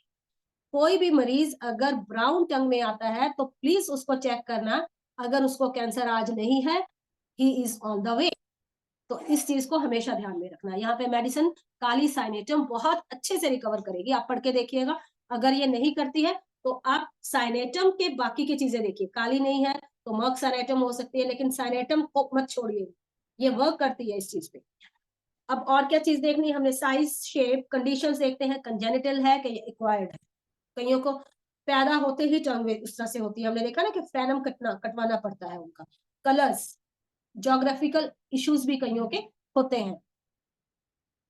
कोई भी मरीज अगर ब्राउन टंग में आता है तो प्लीज उसको चेक करना, अगर उसको कैंसर आज नहीं है, he is on the way. तो इस चीज को हमेशा ध्यान में रखना। यहाँ पे मेडिसिन काली साइनेटम बहुत अच्छे से रिकवर करेगी, आप पढ़ के देखिएगा। अगर ये नहीं करती है तो आप साइनेटम के बाकी की चीजें देखिए, काली नहीं है तो मर्क साइनेटम हो सकती है, लेकिन साइनेटम को मत छोड़िए, ये वर्क करती है इस चीज पे। अब और क्या चीज देखनी है हमने? साइज, शेप, कंडीशंस देखते हैं, कंजेनिटल है कि एक्वायर्ड है। कईयों को पैदा होते ही टंग उस तरह से होती है, हमने देखा ना कि फ्रेनम कटवाना पड़ता है उनका। कलर्स, ज्योग्राफिकल इश्यूज भी कईयों के होते हैं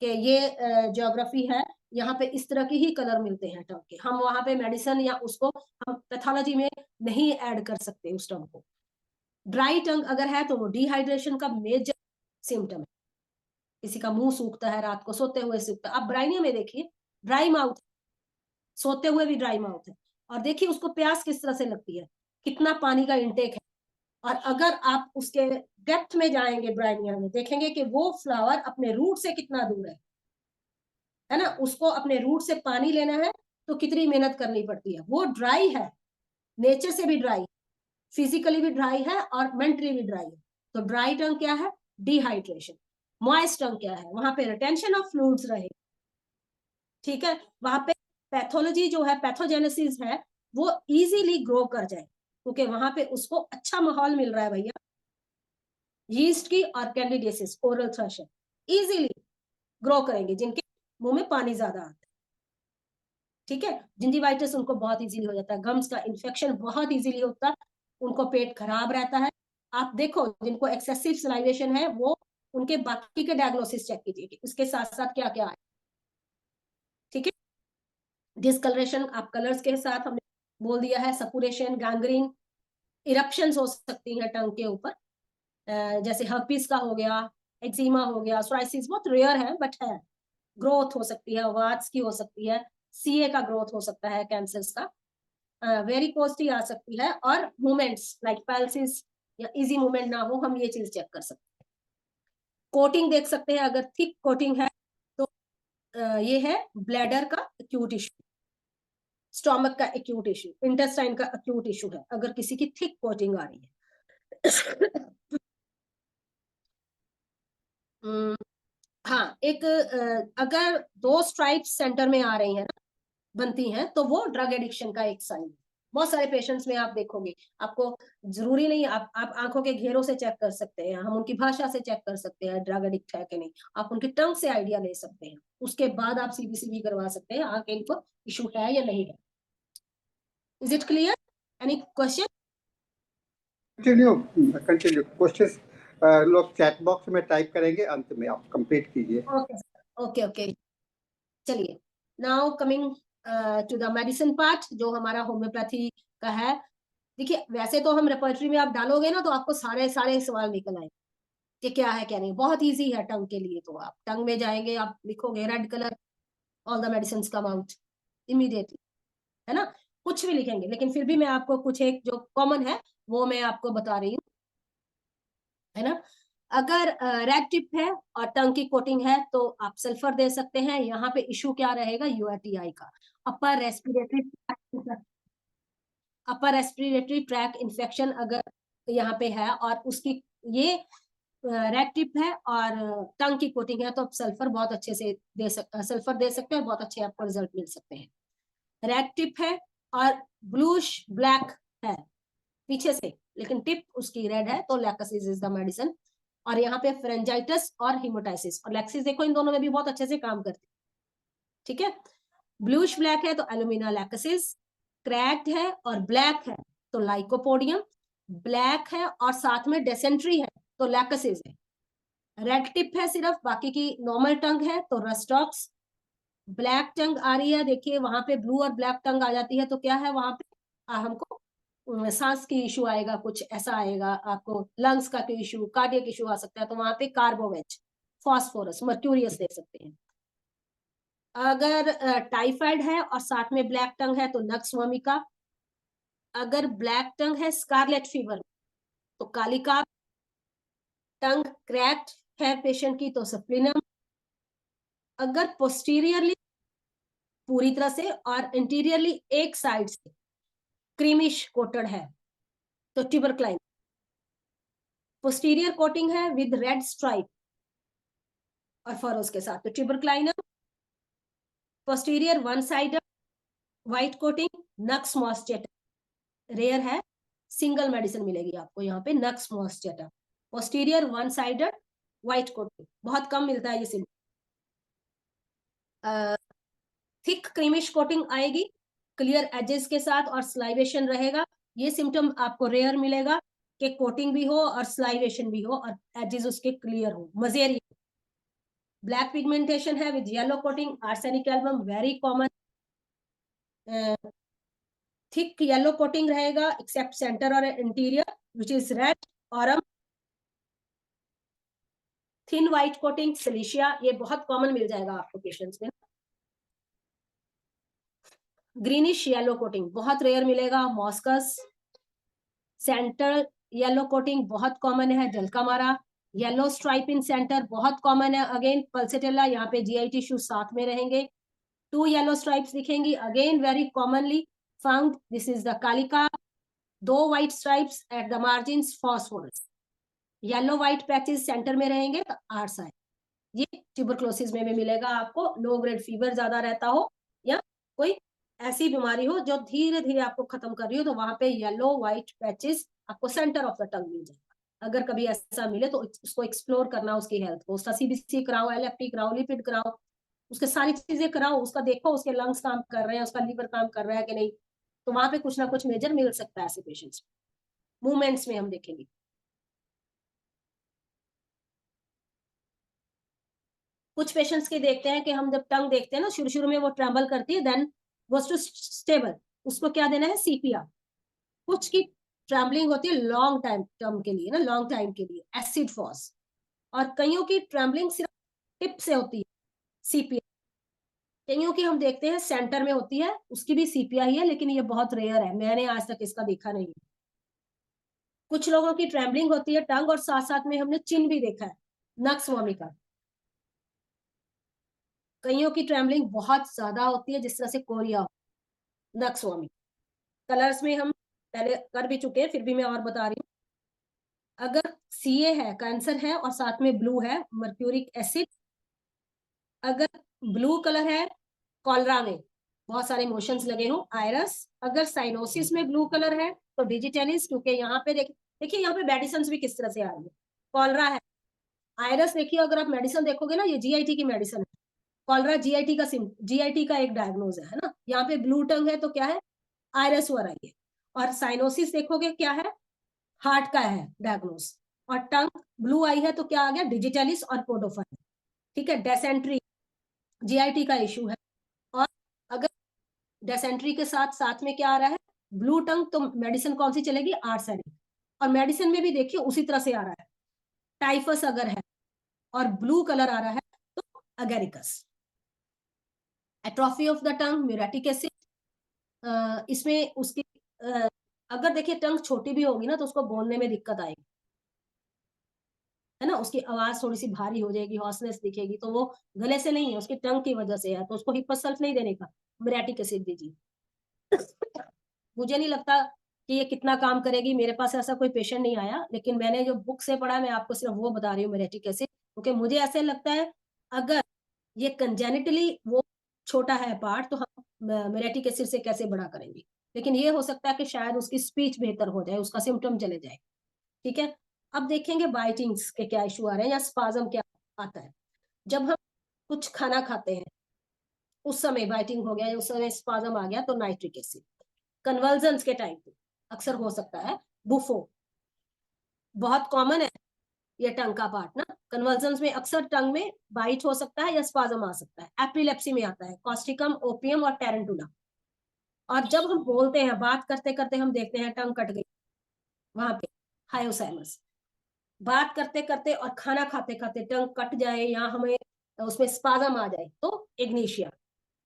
कि ये ज्योग्राफी है, यहाँ पे इस तरह के ही कलर मिलते हैं टंग के, हम वहां पे मेडिसिन या उसको हम पैथोलॉजी में नहीं ऐड कर सकते उस टंग को। ड्राई टंग अगर है तो वो डिहाइड्रेशन का मेजर सिम्टम है। किसी का मुंह सूखता है, रात को सोते हुए सूखता है। आप ब्राइनिया में देखिए, ड्राई माउथ, सोते हुए भी ड्राई माउथ है, और देखिए उसको प्यास किस तरह से लगती है, कितना पानी का इंटेक है। और अगर आप उसके डेप्थ में जाएंगे ब्राइनिया में, देखेंगे कि वो फ्लावर अपने रूट से कितना दूर है ना, उसको अपने रूट से पानी लेना है तो कितनी मेहनत करनी पड़ती है। वो ड्राई है, नेचर से भी ड्राई, फिजिकली भी ड्राई है और मेंटली भी ड्राई है। तो ड्राई टंग क्या है? डिहाइड्रेशन। मॉइस्ट टंग क्या है? वहां पे रिटेंशन ऑफ फ्लूइड्स रहे। ठीक है, वहां पे पैथोलॉजी जो है, पैथोजेनेसिस है, वो इजीली ग्रो कर जाए, क्योंकि वहां पे उसको अच्छा माहौल मिल रहा है भैया। यीस्ट की और candidiasis, oral thrush easily grow करेंगे जिनके मुंह में पानी ज्यादा आता है। ठीक है, जिंजिवाइटिस उनको बहुत इजीली हो जाता है, गम्स का इन्फेक्शन बहुत इजीली होता है, उनको पेट खराब रहता है। आप देखो जिनको एक्सेसिव सलाइवेशन है, वो उनके बाकी के डायग्नोसिस चेक कीजिए, उसके साथ साथ क्या क्या है। ठीक है, डिस्कलरेशन, आप कलर्स के साथ हमने बोल दिया है, सपुरेशन, गैंग्रीन, इरप्शंस हो सकती हैं टंग के ऊपर, जैसे हर्पीस का हो गया, एक्जिमा हो गया, सोराइसिस बहुत रेयर है बट है। ग्रोथ हो सकती है, वार्ड्स की हो सकती है, सीए का ग्रोथ हो सकता है, कैंसर्स का, वेरिकोसिटी आ सकती है, और मूवमेंट्स लाइक पैल्सिस या इजी मूवमेंट ना हो, हम ये चीज चेक कर सकते हैं। कोटिंग देख सकते हैं, अगर थिक कोटिंग है तो ये है ब्लैडर का एक्यूट इशू, स्टोमक का एक्यूट इशू, इंटेस्टाइन का एक्यूट इशू है अगर किसी की थिक कोटिंग आ रही है। हाँ, एक अगर 2 स्ट्राइप्स सेंटर में आ रही है ना, बनती हैं, तो वो ड्रग एडिक्शन का एक साइन है। बहुत सारे पेशेंट्स में आप देखोगे, आपको जरूरी नहीं आप आंखों के घेरों से चेक कर सकते हैं, हम उनकी भाषा से चेक कर सकते हैं ड्रग एडिक्ट है कि नहीं, आप उनकी टंग से आइडिया ले सकते हैं, उसके बाद आप सीबीसी भी करवा सकते हैं आंख इनको इशू है या नहीं है। Is it clear? Any question? Continue questions लोग चैट बॉक्स में टाइप करेंगे, अंत में आप कंप्लीट कीजिए। ओके ओके, चलिए now coming to the medicine part, जो हमारा होम्योपैथी का है। देखिए वैसे तो हम रेपर्टरी में आप डालोगे ना तो आपको सारे सारे सवाल निकल आए कि क्या है क्या नहीं, बहुत इजी है टंग के लिए। तो आप टंग में जाएंगे, आप लिखोगे red colour, all the medicine come out immediately, है ना, कुछ भी लिखेंगे, लेकिन फिर भी मैं आपको कुछ एक जो कॉमन है वो मैं आपको बता रही हूँ, है ना। अगर रेड टिप है और टंग की कोटिंग है तो आप सल्फर दे सकते हैं। यहाँ पे इशू क्या रहेगा, यूआरटीआई का, अपर रेस्पिरेटरी ट्रैक इन्फेक्शन अगर यहाँ पे है और उसकी ये रेड टिप है और टंग की कोटिंग है तो आप सल्फर बहुत अच्छे से सल्फर दे सकते हैं, बहुत अच्छे आपको रिजल्ट मिल सकते हैं। रेड टिप है और ब्लूश ब्लैक है पीछे से, लेकिन टिप उसकी रेड है तो लैक्सिस इज द मेडिसिन। और यहाँ पे फ्रेंजाइटिस और हिमोटाइसिस और लैक्सिस देखो इन दोनों में भी बहुत अच्छे से काम करते हैं, ठीक है। ब्लूश ब्लैक है तो एलुमिना लैक्सिस, क्रैक्ड है और ब्लैक है तो लाइकोपोडियम, ब्लैक है और साथ में डेसेंट्री है तो लैक्सिस है। रेड टिप है सिर्फ, बाकी की नॉर्मल टंग है तो रस्टॉक्स। ब्लैक टंग आ रही है, देखिए वहां पे ब्लू और ब्लैक टंग आ जाती है तो क्या है वहां पे हमको सांस की इशू आएगा, कुछ ऐसा आएगा, आपको लंग्स का कोई इशू, कार्डियक इशू आ सकता है, तो वहां पे कार्बोवेज, फास्फोरस, मर्क्यूरियस दे सकते हैं। अगर टाइफाइड है और साथ में ब्लैक टंग है तो नक्स वोमिका। अगर ब्लैक टंग है स्कारलेट फीवर तो कालिका। टंग क्रैक्ड है पेशेंट की तो सप्लिनम। अगर पोस्टीरियरली पूरी तरह से और इंटीरियरली एक साइड से क्रीमिश कोटेड है तो ट्यूबरक्लाइन। पोस्टीरियर कोटिंग है विद रेड स्ट्राइप और फरोज के साथ तो tuberculinum. Posterior one sided white coating नक्स मॉस्टेटा, रेयर है, सिंगल मेडिसिन मिलेगी आपको यहाँ पे नक्स मॉस्टेटा। Posterior one sided white coating बहुत कम मिलता है ये सिंपल। थिक क्रीमिश कोटिंग आएगी क्लियर एजेस के साथ और स्लाइवेशन रहेगा। ये सिम्टम आपको रेयर मिलेगा कि कोटिंग भी हो और स्लाइवेशन भी हो और एजेस उसके क्लियर हो, मजेरी। ब्लैक पिगमेंटेशन है with yellow coating, arsenic album very common. Thick yellow coating रहेगा एक्सेप्ट सेंटर और इंटीरियर विच इज रेड ऑरम। थिन व्हाइट कोटिंग सिलिशिया, ये बहुत कॉमन मिल जाएगा आपको पेशेंट्स में। ग्रीनिश येलो कोटिंग बहुत रेयर मिलेगा, मॉस्कस। सेंटर येलो कोटिंग बहुत कॉमन है, जलकामारा। येलो स्ट्राइप इन सेंटर बहुत कॉमन है, अगेन पल्सेटेला, यहाँ पे जीआई टिश्यू साथ में रहेंगे। 2 येलो स्ट्राइप्स दिखेंगी, again very commonly found, this is the Kalika. 2 white stripes at the margins, phosphorus. Yellow white patches centre में रहेंगे तो आरसा है। ये ट्यूबरक्लोसिस में भी मिलेगा आपको, लो ग्रेड फीवर ज्यादा रहता हो या कोई ऐसी बीमारी हो जो धीरे धीरे आपको खत्म कर रही हो तो वहां पे येलो व्हाइट पैचेस आपको सेंटर ऑफ द टंग मिल जाएगा। अगर कभी ऐसा मिले तो उसको एक्सप्लोर करना, उसकी हेल्थ को, उसका सीबीसी कराओ, एलएफटी कराओ, लिपिड कराओ, उसके सारी चीजें कराओ, उसका देखो उसके लंग्स काम कर रहे हैं, उसका लीवर काम कर रहा है कि नहीं, तो वहां पे कुछ ना कुछ मेजर मिल सकता है ऐसे पेशेंट्स। मूवमेंट्स में हम देखेंगे। कुछ पेशेंट्स के देखते हैं कि हम जब टंग देखते हैं ना शुरू शुरू में वो ट्रम्बल करती है, देन गोस टू स्टेबल, उसको क्या देना है, सीपीआर। कुछ की ट्रम्बलिंग होती है लॉन्ग टाइम टर्म के लिए ना, लॉन्ग टाइम के लिए एसिड फॉस, और कईयों की ट्रम्बलिंग सिर्फ टिप से होती है, सीपीआर। कईयों की हम देखते हैं सेंटर में होती है, उसकी भी सीपीआर ही है, लेकिन ये बहुत रेयर है, मैंने आज तक इसका देखा नहीं। कुछ लोगों की ट्रम्बलिंग होती है टंग और साथ साथ में हमने चिन भी देखा है, नक्स वोमिका। कईयों की ट्रम्बलिंग बहुत ज्यादा होती है जिस तरह से कोरिया, नक्स वोमिका। कलर्स में हम पहले कर भी चुके हैं, फिर भी मैं और बता रही हूँ। अगर सीए है, कैंसर है और साथ में ब्लू है, मर्क्यूरिक एसिड। अगर ब्लू कलर है कॉलरा में, बहुत सारे मोशंस लगे हो। आयरस, अगर साइनोसिस में ब्लू कलर है तो डिजिटलिस, क्योंकि यहाँ पे देखिए यहाँ पे मेडिसिन भी किस तरह से आ रही है। कॉलरा है, आयरस देखिए, अगर आप मेडिसिन देखोगे ना, ये जीआईटी की मेडिसिन है। कॉलरा जीआईटी का एक डायग्नोज है ना। यहाँ पे ब्लू टंग है तो क्या है, आयरस हो रही है। और साइनोसिस देखोगे क्या है, हार्ट का है डायग्नोज। और टंग ब्लू आई है तो क्या आ गया, डिजिटलिस और पोडोफाइन। ठीक है, डेसेंट्री जीआईटी का इशू है। और अगर डेसेंट्री के साथ साथ में क्या आ रहा है, ब्लू टंग, तो मेडिसिन कौन सी चलेगी, आर्सेनिक। और मेडिसिन में भी देखिए उसी तरह से आ रहा है। टाइफस अगर है और ब्लू कलर आ रहा है तो Agaricus. Atrophy of the tongue, muriatic acid. इसमें उसकी अगर देखिए टंग छोटी भी होगी ना तो उसको बोलने में दिक्कत आएगी, है ना। उसकी आवाज थोड़ी सी भारी हो जाएगी, हॉर्सनेस दिखेगी, तो वो गले से नहीं है, उसकी टंग की वजह से है। तो उसको हिप्पस सल्फ नहीं देने का, म्यूरेटिक एसिड दीजिए। मुझे नहीं लगता कि ये कितना काम करेगी, मेरे पास ऐसा कोई पेशेंट नहीं आया, लेकिन मैंने जो बुक से पढ़ा मैं आपको सिर्फ वो बता रही हूँ, म्यूरेटिक एसिड। क्योंकि मुझे ऐसे लगता है अगर ये कंजेनिटली वो छोटा है पार्ट तो हम म्यूरेटिक एसिड से कैसे बड़ा करेंगे। लेकिन ये हो सकता है कि शायद उसकी स्पीच बेहतर हो जाए, उसका सिम्टम चले जाए। ठीक है, अब देखेंगे बाइटिंग्स के क्या इशू आ रहे हैं या स्पाज्म क्या आता है। जब हम कुछ खाना खाते हैं उस समय बाइटिंग हो गया या उस समय स्पाज्म आ गया तो नाइट्रिक एसिड। कन्वर्जन्स के टाइम पे अक्सर हो सकता है बुफो, बहुत कॉमन है ये टंग का पार्ट ना। कन्वर्जन्स में अक्सर टंग में बाइट हो सकता है या स्पाज्म आ सकता है। एपिलेप्सी में आता है कॉस्टिकम, ओपियम और टेरेंटुला। और जब हम बोलते हैं, बात करते करते हम देखते हैं टंग कट गई, वहां पे हायोसाइमस। बात करते करते और खाना खाते खाते टंग कट जाए या हमें उसमें स्पाज्म आ जाए तो एग्नीशिया।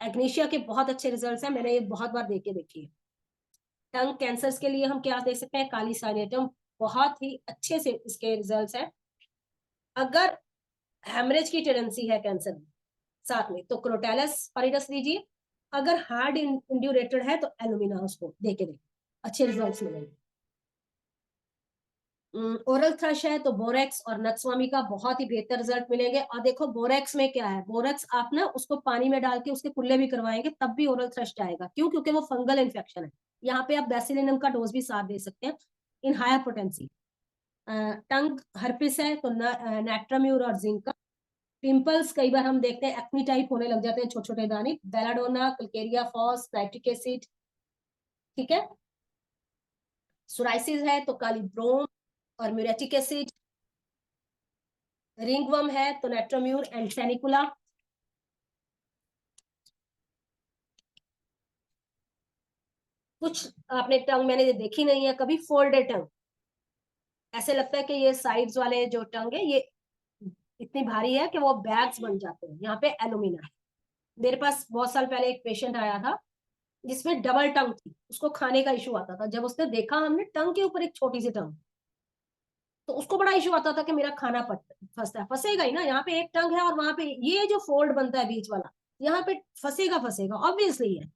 एग्नीशिया के बहुत अच्छे रिजल्ट्स हैं, मैंने ये बहुत बार देके देखी है। टंग कैंसर्स के लिए हम क्या दे सकते हैं, काली साइनेटम, बहुत ही अच्छे से इसके रिजल्ट्स हैं। अगर हेमरेज की टेंडेंसी है कैंसर में साथ में तो क्रोटेलस पारिडस दीजिए। अगर हार्ड इंड्यूरेटेड है तो एलुमिना उसको देके देखिए, अच्छे रिजल्ट्स मिलेंगे। ओरल थ्रश है तो बोरेक्स और नत्स्वामी का बहुत ही बेहतर रिजल्ट मिलेंगे। और देखो बोरेक्स में क्या है, बोरेक्स आप ना उसको पानी में डाल के उसके कुल्ले भी करवाएंगे तब भी ओरल थ्रश जाएगा। क्यों, क्योंकि वो फंगल इन्फेक्शन है। यहाँ पे आप बेसिलिनम का डोज भी साथ दे सकते हैं in higher potency. Tongue herpes है तो नेट्राम्यूर और जिंक। पिंपल्स कई बार हम देखते हैं एक्नी टाइप होने लग जाते हैं, छोटे छोटे दाने, belladonna, Calcarea FOSS, nitric acid. ठीक है, सोराइसिस है तो कालीब्रोम और म्यूरेटिक एसिड। रिंगवर्म है तो नेट्रोम्यूर एंड सेनिकुला। कुछ आपने टंग मैंने देखी नहीं है कभी, फोल्डेड टंग, ऐसे लगता है कि ये साइड्स वाले जो टंग है ये इतनी भारी है कि वो बैग्स बन जाते हैं। यहाँ पे एलुमिना है। मेरे पास बहुत साल पहले एक पेशेंट आया था जिसमें डबल टंग थी, उसको खाने का इशू आता था। जब उसने देखा हमने टंग के ऊपर एक छोटी सी टंग, तो उसको बड़ा इशू आता था कि मेरा खाना फंसता है। फंसेगा ही ना, यहाँ पे एक टंग है और वहां पे ये जो फोल्ड बनता है बीच वाला, यहाँ पे फंसेगा फंसेगा ऑब्वियसली है।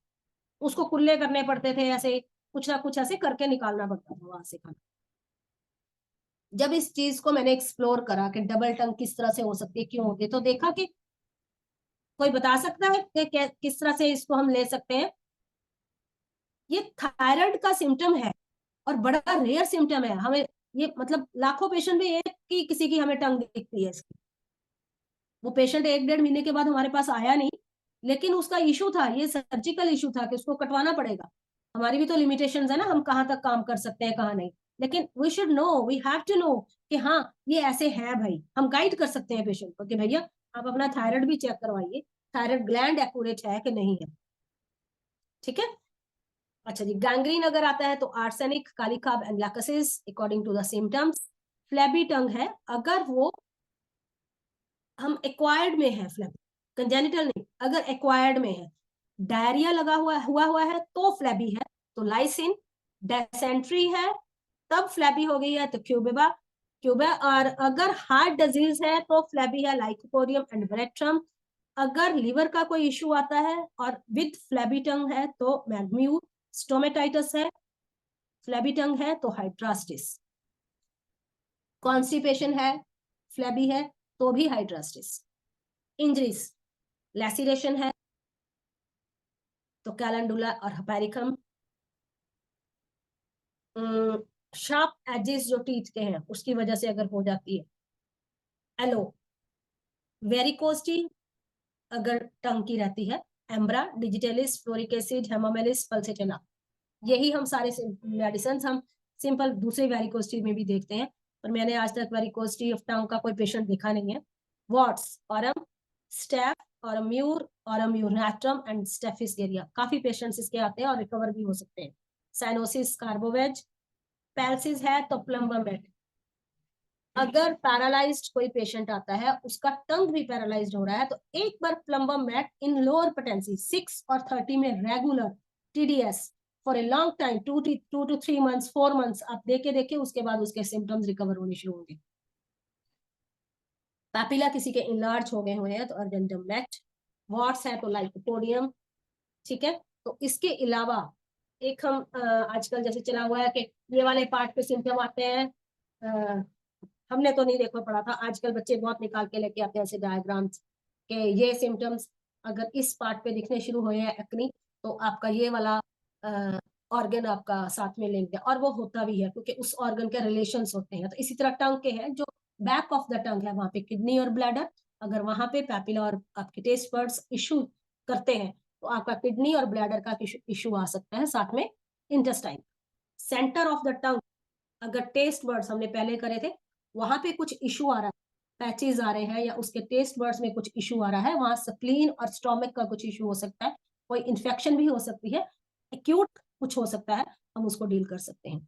उसको कुल्ले करने पड़ते थे, ऐसे कुछ ना कुछ ऐसे करके निकालना पड़ता था वहां से खाना। जब इस चीज को मैंने एक्सप्लोर करा कि डबल टंग किस तरह से हो सकती है, क्यों होती है, तो देखा कि कोई बता सकता है कि किस तरह से इसको हम ले सकते हैं। ये थायराइड का सिम्टम है और बड़ा रेयर सिम्टम है। हमें ये मतलब लाखों पेशेंट में एक की किसी की हमें टंग दिखती है इसकी। वो पेशेंट 1-1.5 महीने के बाद हमारे पास आया नहीं, लेकिन उसका इशू था, ये सर्जिकल इशू था कि उसको कटवाना पड़ेगा। हमारी भी तो लिमिटेशंस है ना, हम कहाँ तक काम कर सकते हैं कहाँ नहीं। लेकिन we should know, we have to know कि हाँ ये ऐसे है भाई। हम गाइड कर सकते हैं पेशेंट को कि भैया आप अपना थायराइड भी चेक करवाइए, थायराइड ग्लैंड एक्यूरेट है कि नहीं है। ठीक है, अच्छा जी। गैंग्रीन अगर आता है तो आर्सेनिक, कालीखाब एंड लैकोसिस according to the symptoms. Flabby tongue है अगर वो हम एक्वायर्ड में है, फ्लैबी, कंजेनिटल नहीं, अगर एक्वायर्ड में है, डायरिया लगा हुआ है तो फ्लैबी है, तो लाइसिन। डेसेंट्री है तब फ्लैबी हो गई है तो क्यूबा। और अगर हार्ट डिजीज है तो फ्लैबी है लाइकोपोडियम एंड ब्रेट्रम। अगर लिवर का कोई इशू आता है और विद फ्लैबी टंग है तो मैग्म्यू। स्टोमेटाइटिस है, फ्लैबी टंग है तो हाइड्रास्टिस। कॉन्स्टिपेशन है, फ्लैबी है तो भी हाइड्रास्टिस। इंजरीज, लैसिरेशन है तो कैलेंडुला और हपेरिकम। शार्प एजेस जो टीथ के हैं उसकी वजह से अगर हो जाती है। एलो, वेरिकोस्टी अगर टंग की रहती है। एम्ब्रा, डिजिटलिस, फ्लोरिक एसिड, हेमामेलिस, पल्सेटिना, यही हम सारे मेडिसिन हम सिंपल दूसरे वेरिकोस्टी में भी देखते हैं, पर मैंने आज तक वेरिकोस्टी ऑफ टंग का कोई पेशेंट देखा नहीं है। वॉट्स, ऑरम, स्टेफ, ऑरम्यूर, ऑरम्यूनेट्रम एंड स्टेफिस्केरिया, काफी पेशेंट्स इसके आते हैं और रिकवर भी हो सकते हैं। साइनोसिस, कार्बोवेज, पैल्सिस है तो प्लम्बोमेट। अगर पैरालाइज्ड कोई पेशेंट आता है, उसका टंग भी पैरालाइज्ड हो रहा है, तो एक बार प्लम्बोमेट इन लोअर पोटेंसी 6 और 30 में regular TDS for a long time, 2 to 3 months, 4 months आप देखे उसके बाद उसके सिम्टम्स रिकवर होने शुरू होंगे। पैपिला किसी के इनलार्ज हो गए हुए हैं तो अर्जेंटमेट। वॉट्स है तो लाइकोपोडियम। ठीक है, तो इसके अलावा एक हम आजकल जैसे चला हुआ है कि ये वाले पार्ट पे सिम्टम आते हैं, हमने तो नहीं देखा पड़ा था, आजकल बच्चे बहुत निकाल के लेके आते हैं ऐसे डायग्राम्स के ये सिम्टम्स अगर इस पार्ट पे दिखने शुरू हुए हैं एक्नी, तो आपका ये वाला ऑर्गन आपका साथ में लिंक्ड है, और वो होता भी है क्योंकि उस ऑर्गन के रिलेशंस होते हैं। तो इसी तरह टंग के हैं, जो बैक ऑफ द टंग है वहां पे किडनी और ब्लैडर, अगर वहां पे पैपिला और आपके टेस्ट बर्ड्स इशू करते हैं तो आपका किडनी और ब्लैडर का इशू आ सकता है, साथ में intestine. Centre of the tongue अगर टेस्ट बर्ड्स हमने पहले करे थे, वहां पे कुछ इशू आ रहा है, पैचेस आ रहे हैं या उसके टेस्ट बर्ड्स में कुछ इशू आ रहा है, वहां स्प्लीन और स्टोमक का कुछ इशू हो सकता है, कोई इन्फेक्शन भी हो सकती है, एक्यूट कुछ हो सकता है, हम उसको डील कर सकते हैं।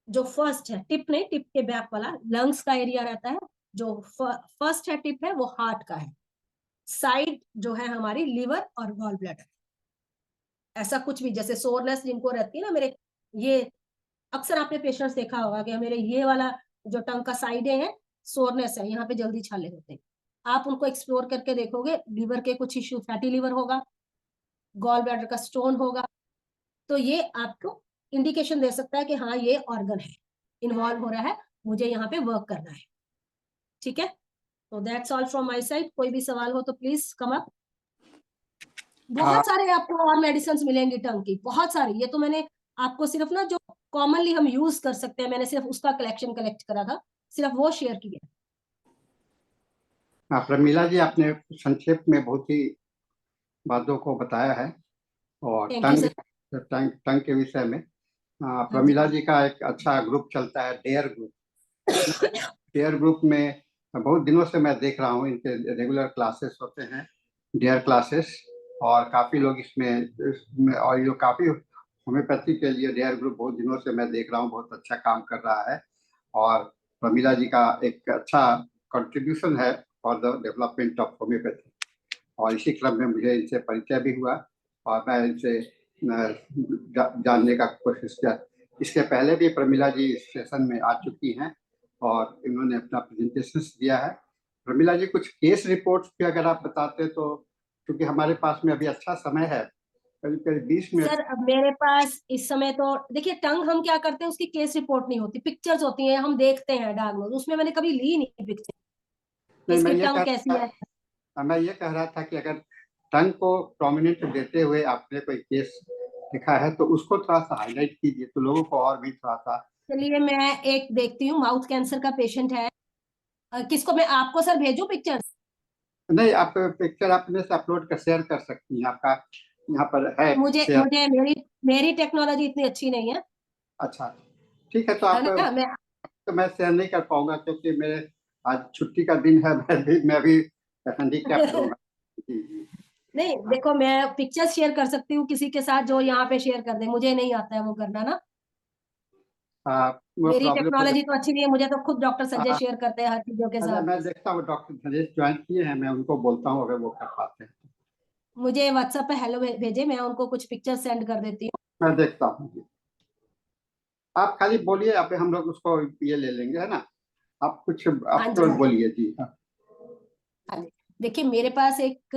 जो फर्स्ट है टिप नहीं, टिप के बैक वाला लंग्स का एरिया रहता है, जो फर्स्ट है टिप है वो हार्ट का है, साइड जो है हमारी लिवर और गॉल ब्लैडर। ऐसा कुछ भी जैसे सोरनेस जिनको रहती है ना, मेरे ये अक्सर आपने पेशेंट्स देखा होगा कि मेरे ये वाला जो टंग का साइड है सोरनेस है, यहाँ पे जल्दी छाले होते हैं, आप उनको एक्सप्लोर करके देखोगे, लीवर के कुछ इश्यू, फैटी लीवर होगा, गॉल ब्लैडर का स्टोन होगा, तो ये आपको इंडिकेशन दे सकता है कि हाँ ये ऑर्गन है, इन्वॉल्व हो रहा है, मुझे यहाँ पे वर्क करना है। ठीक है, तो that's all from my side. कोई भी सवाल हो तो प्लीज कम अप। बहुत सारे आपको और मेडिसिन मिलेंगी टंग की, बहुत सारी, ये तो मैंने आपको सिर्फ ना जो कॉमनली हम यूज कर सकते हैं, मैंने सिर्फ उसका कलेक्ट करा था, सिर्फ वो शेयर किया। हाँ प्रमीला जी, आपने संक्षेप में बहुत ही बातों को बताया है, और थैंक यू सर। टंग के विषय में हाँ प्रमीला जी। जी का एक अच्छा ग्रुप चलता है, डेयर ग्रुप। डेयर ग्रुप में बहुत दिनों से मैं देख रहा हूँ, इनके रेगुलर क्लासेस होते हैं, डेयर क्लासेस, और काफी लोग और ये काफी होम्योपैथी के लिए डेयर ग्रुप बहुत दिनों से मैं देख रहा हूँ, बहुत अच्छा काम कर रहा है, और प्रमीला जी का एक अच्छा कंट्रीब्यूशन है for the development of homeopathy. और इसी क्रम में मुझे इनसे परिचय भी हुआ और मैं इनसे जानने का कोशिश किया। इसके पहले भी प्रमीला जी इस सेशन में आ चुकी हैं और इन्होंने अपना प्रेजेंटेशन दिया है। प्रमीला जी, कुछ केस रिपोर्ट्स भी अगर आप बताते तो, क्योंकि हमारे पास में अभी अच्छा समय है, करीब करीब 20 मिनट। सर अब मेरे पास इस समय तो देखिए, टंग हम क्या करते हैं, उसकी केस रिपोर्ट नहीं होती, पिक्चर्स होती हैं, हम देखते हैं डायग्नोज, उसमें मैंने कभी ली नहीं पिक्चर नहीं, इसकी टंग कैसी है। मैं ये कह रहा था कि अगर टंग को प्रोमिनेंट देते हुए आपने कोई केस लिखा है तो उसको थोड़ा सा हाईलाइट कीजिए, तो लोगों को और भी थोड़ा सा। चलिए मैं एक देखती हूँ, माउथ कैंसर का पेशेंट है। किसको मैं आपको सर भेजूं पिक्चर्स? नहीं, आप पिक्चर अपने से अपलोड कर शेयर कर सकती हैं, आपका यहाँ पर है मुझे शेयर। मुझे मेरी मेरी टेक्नोलॉजी इतनी अच्छी नहीं है, अच्छा, ठीक है, तो है आप, ना। मैं तो मैं शेयर नहीं कर पाऊंगा क्योंकि मेरे आज छुट्टी का दिन है, मैं भी हैंडीकैप्ड हूँ। जी जी। नहीं देखो, मैं पिक्चर्स शेयर कर सकती हूँ किसी के साथ जो यहाँ पे शेयर कर दे, मुझे नहीं आता है वो करना ना, वो मेरी प्रॉब्लम हो टेक्नोलॉजी तो अच्छी नहीं है, मुझे तो खुद डॉक्टर संजय जाए। शेयर करते हैं हर चीजों के अच्छा, साथ। मैं देखता हूँ, डॉक्टर धनेश ज्वाइन किए हैं, मैं उनको बोलता हूँ अगर वो कर पाते हैं। मुझे व्हाट्सएप पे हेलो भेजे, मैं उनको कुछ पिक्चर सेंड कर देती हूँ। मैं देखता हूँ जी। आप खाली बोलिए, आप, हम लोग उसको ये ले लेंगे, है ना। आप कुछ हाँ आप जी, तो हाँ बोलिए जी। हाँ। जी। देखिए मेरे पास एक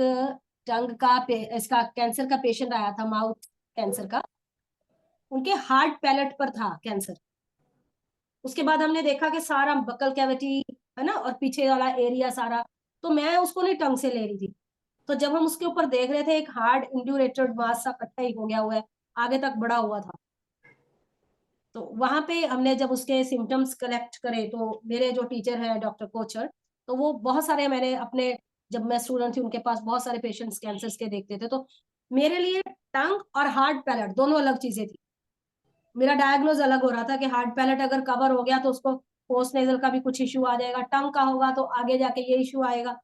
टंग का इसका कैंसर का पेशेंट आया था, माउथ कैंसर का, उनके हार्ड पैलेट पर था कैंसर। उसके बाद हमने देखा कि सारा बकल कैविटी है ना, और पीछे वाला एरिया सारा, तो मैं उसको नहीं टंग से ले रही थी, तो जब हम उसके ऊपर देख रहे थे, एक हार्ड इंड्यूरेटेड मास सा इकट्ठा ही हो गया हुआ है, आगे तक बढ़ा हुआ था। तो वहां पे हमने जब उसके सिम्टम्स कलेक्ट करे, तो मेरे जो टीचर है डॉक्टर कोचर, तो वो बहुत सारे, मैंने अपने, जब मैं स्टूडेंट थी उनके पास बहुत सारे पेशेंट्स कैंसर के देखते थे, तो मेरे लिए टंग और हार्ड पैलेट दोनों अलग चीजें थी। मेरा डायग्नोज अलग हो रहा था कि हार्ड पैलेट अगर कवर हो गया तो उसको पोस्ट नेजल का भी कुछ इश्यू आ जाएगा, टंग का होगा तो आगे जाके ये इश्यू आएगा।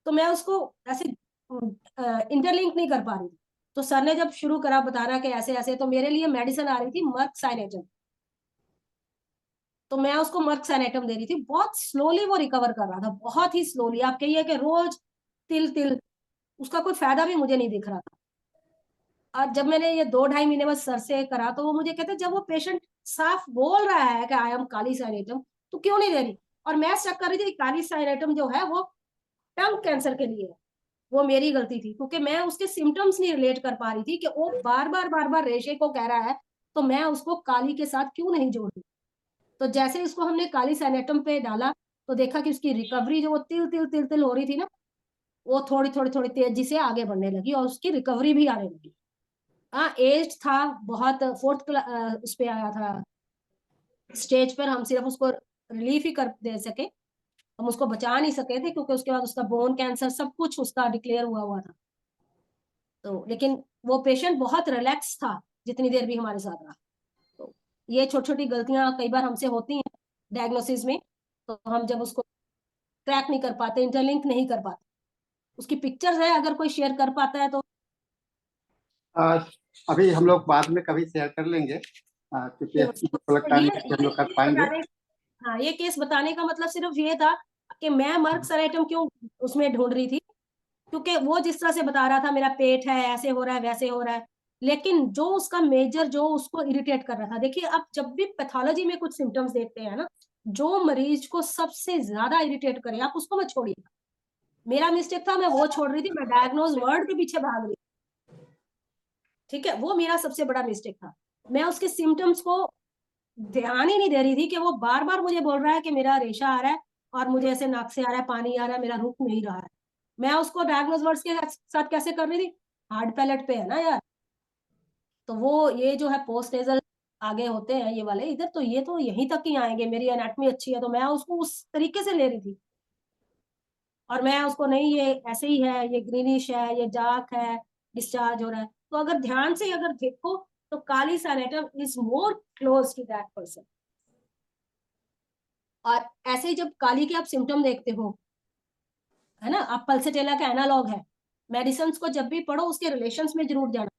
तो मैं उसको ऐसे इंटरलिंक नहीं कर पा रही थी। तो सर ने जब शुरू करा बताना कि ऐसे ऐसे, तो मेरे लिए मेडिसिन आ रही थी मर्क साइनेटम, तो मैं उसको मर्क साइनेटम दे रही थी। बहुत स्लोली वो रिकवर कर रहा था, बहुत ही स्लोली। आप कहिए कि रोज तिल तिल, उसका कोई फायदा भी मुझे नहीं दिख रहा था। और जब मैंने ये 2-2.5 महीने बाद सर से करा, तो वो मुझे कहते जब वो पेशेंट साफ बोल रहा है कि आई एम काली साइनेटम, तो क्यों नहीं दे रही? और मैं चेक कर रही थी काली साइनेटम जो है वो टंग कैंसर के लिए है। वो मेरी गलती थी, क्योंकि मैं उसके सिम्टम्स नहीं रिलेट कर पा रही थी कि वो बार बार रेशे को कह रहा है, तो मैं उसको काली के साथ क्यों नहीं जोड़ रही। तो जैसे उसको हमने काली सैनेटम पे डाला, तो देखा कि उसकी रिकवरी जो वो तिल तिल तिल तिल हो रही थी ना, वो थोड़ी थोड़ी थोड़ी तेजी से आगे बढ़ने लगी और उसकी रिकवरी भी आने लगी। हाँ, एज था बहुत, फोर्थ उस पे आया था स्टेज पर। हम सिर्फ उसको रिलीफ ही कर दे सके, हम उसको बचा नहीं सके थे, क्योंकि उसके बाद उसका बोन कैंसर सब कुछ उसका डिक्लेयर हुआ हुआ था। तो लेकिन वो पेशेंट बहुत रिलैक्स था जितनी देर भी हमारे साथ रहा। तो ये छोटी छोटी गलतियां कई बार हमसे होती हैं डायग्नोसिस में, तो हम जब उसको ट्रैक नहीं कर पाते, इंटरलिंक नहीं कर पाते। उसकी पिक्चर्स है, अगर कोई शेयर कर पाता है तो। आ, अभी हम लोग बाद में कभी शेयर कर लेंगे, क्योंकि मुझको लगता नहीं है कि हम लोग कर पाएंगे। हाँ, ये केस बताने का मतलब सिर्फ ये था कि मैं मर्क सरेटम क्यों उसमें ढूंढ रही थी, क्योंकि वो जिस तरह से बता रहा था मेरा पेट है, ऐसे हो रहा है, वैसे हो रहा है, लेकिन जो उसका मेजर जो उसको इरिटेट कर रहा था, देखिए आप जब भी पैथोलॉजी में कुछ सिम्टम्स देखते हैं ना, जो मरीज को सबसे ज्यादा इरिटेट करे आप उसको मत छोड़िए। मेरा मिस्टेक था, मैं वो छोड़ रही थी, मैं डायग्नोज वर्ड के पीछे भाग रही। ठीक है, वो मेरा सबसे बड़ा मिस्टेक था। मैं उसके सिम्टम्स को ध्यान ही नहीं दे रही थी कि वो बार बार मुझे बोल रहा है कि मेरा रेशा आ रहा है और मुझे ऐसे नाक से आ रहा है, पानी आ रहा है, मेरा रुक नहीं रहा है। मैं उसको डायग्नोज वर्ड्स के साथ कैसे कर रही थी? हार्ड पैलेट पे है ना यार। तो वो ये जो है पोस्ट नेजल आगे होते हैं ये वाले इधर, तो ये तो यहीं तक ही आएंगे, मेरी एनाटमी अच्छी है तो मैं उसको उस तरीके से ले रही थी। और मैं उसको नहीं, ये ऐसे ही है, ये ग्रीनिश है, ये डार्क है, डिस्चार्ज हो रहा है। तो अगर ध्यान से अगर देखो, तो काली सैनेटम is more close to that person. और ऐसे ही जब काली के आप सिम्टम देखते हो, है ना, आप पल्सेटेला का एनालॉग है, मेडिसिन को जब भी पढ़ो उसके रिलेशंस में जरूर जाना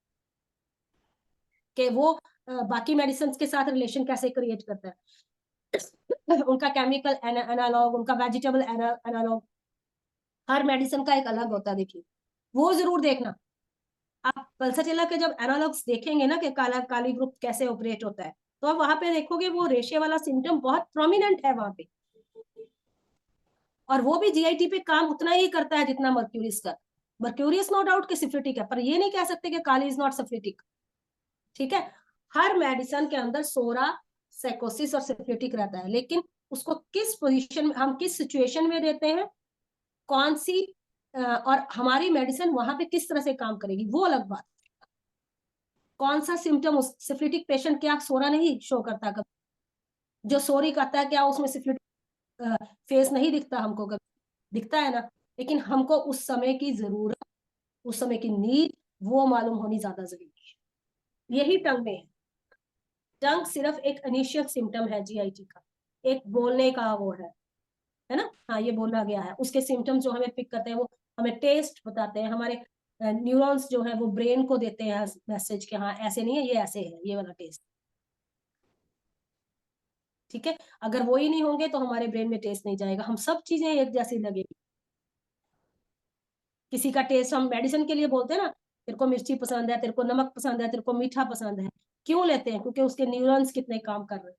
कि वो बाकी मेडिसिन के साथ रिलेशन कैसे क्रिएट करता है। उनका केमिकल एनालॉग, उनका वेजिटेबल एनालॉग, हर मेडिसिन का एक अलग होता है, देखिए वो जरूर देखना। आप पल्सटेला के जब एनालॉग्स देखेंगे ना कि काला काली ग्रुप कैसे ऑपरेट होता है, तो आप वहां पे देखोगे वो रेशे वाला सिम्टम बहुत प्रोमिनेंट है वहां पे। और वो भी जीआईटी पे काम उतना ही करता है जितना मर्क्यूरिस का। मर्क्यूरियस नो डाउट कि सिफिलिटिक है, पर ये नहीं कह सकते कि काली इज नॉट सिफिलिटिक। ठीक है, हर मेडिसिन के अंदर सोरा, साइकोसिस और सिफिलिटिक रहता है, लेकिन उसको किस पोजीशन में, हम किस सिचुएशन में देते हैं, कौन सी और हमारी मेडिसिन वहां पे किस तरह से काम करेगी, वो अलग बात। कौन सा सिम्टम उस सिफिलिटिक पेशेंट क्या सोरा नहीं शो करता कभी, जो सोरी करता है क्या उसमें सिफिलिटिक फेस नहीं दिखता हमको, कभी दिखता है ना। लेकिन हमको उस समय की जरूरत, उस समय की नीड वो मालूम होनी ज्यादा जरूरी है। यही टंग में है। टंग सिर्फ एक इनिशियल सिम्टम है जीआईटी का, एक बोलने का वो है ना। हाँ, ये बोला गया है, उसके सिम्टम्स जो हमें पिक करते हैं वो हमें टेस्ट बताते हैं, हमारे न्यूरॉन्स जो है वो ब्रेन को देते हैं मैसेज कि हाँ ऐसे नहीं है, ये ऐसे है, ये वाला टेस्ट। ठीक है, अगर वो ही नहीं होंगे तो हमारे ब्रेन में टेस्ट नहीं जाएगा, हम सब चीजें एक जैसी लगेगी। किसी का टेस्ट हम मेडिसिन के लिए बोलते हैं ना, तेरे को मिर्ची पसंद है, तेरे को नमक पसंद है, तेरे को मीठा पसंद है, क्यों लेते हैं? क्योंकि उसके न्यूरॉन्स कितने काम कर रहे हैं।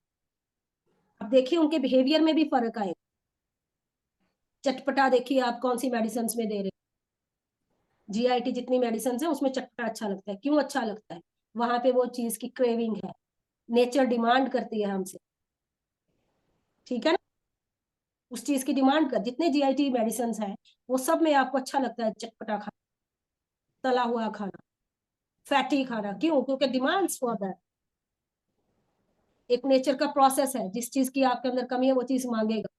अब देखिए उनके बिहेवियर में भी फर्क आएगा। चटपटा देखिए आप कौन सी मेडिसिन में दे रहे हैं। जीआईटी जितनी मेडिसिन है उसमें चटपटा अच्छा लगता है, क्यों अच्छा लगता है? वहां पे वो चीज की क्रेविंग है, नेचर डिमांड करती है हमसे। ठीक है ना, उस चीज की डिमांड कर, जितने जीआईटी मेडिसिन है वो सब में आपको अच्छा लगता है चटपटा खा। तला हुआ खाना, फैटी खाना। क्यों? क्योंकि डिमांड्स फॉर दैट। एक नेचर का प्रोसेस है, जिस चीज की आपके अंदर कमी है वो चीज मांगेगा,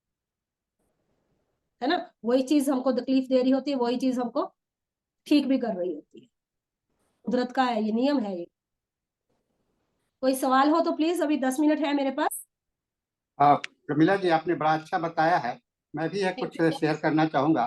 है ना। वही चीज हमको तकलीफ दे रही होती है, वही चीज हमको ठीक भी कर रही होती है। कुदरत का है, ये नियम है ये। कोई सवाल हो तो प्लीज, अभी 10 मिनट है मेरे पास। प्रमिला जी, आपने बड़ा अच्छा बताया है। मैं भी यह थैंक कुछ यू सर। शेयर करना चाहूंगा।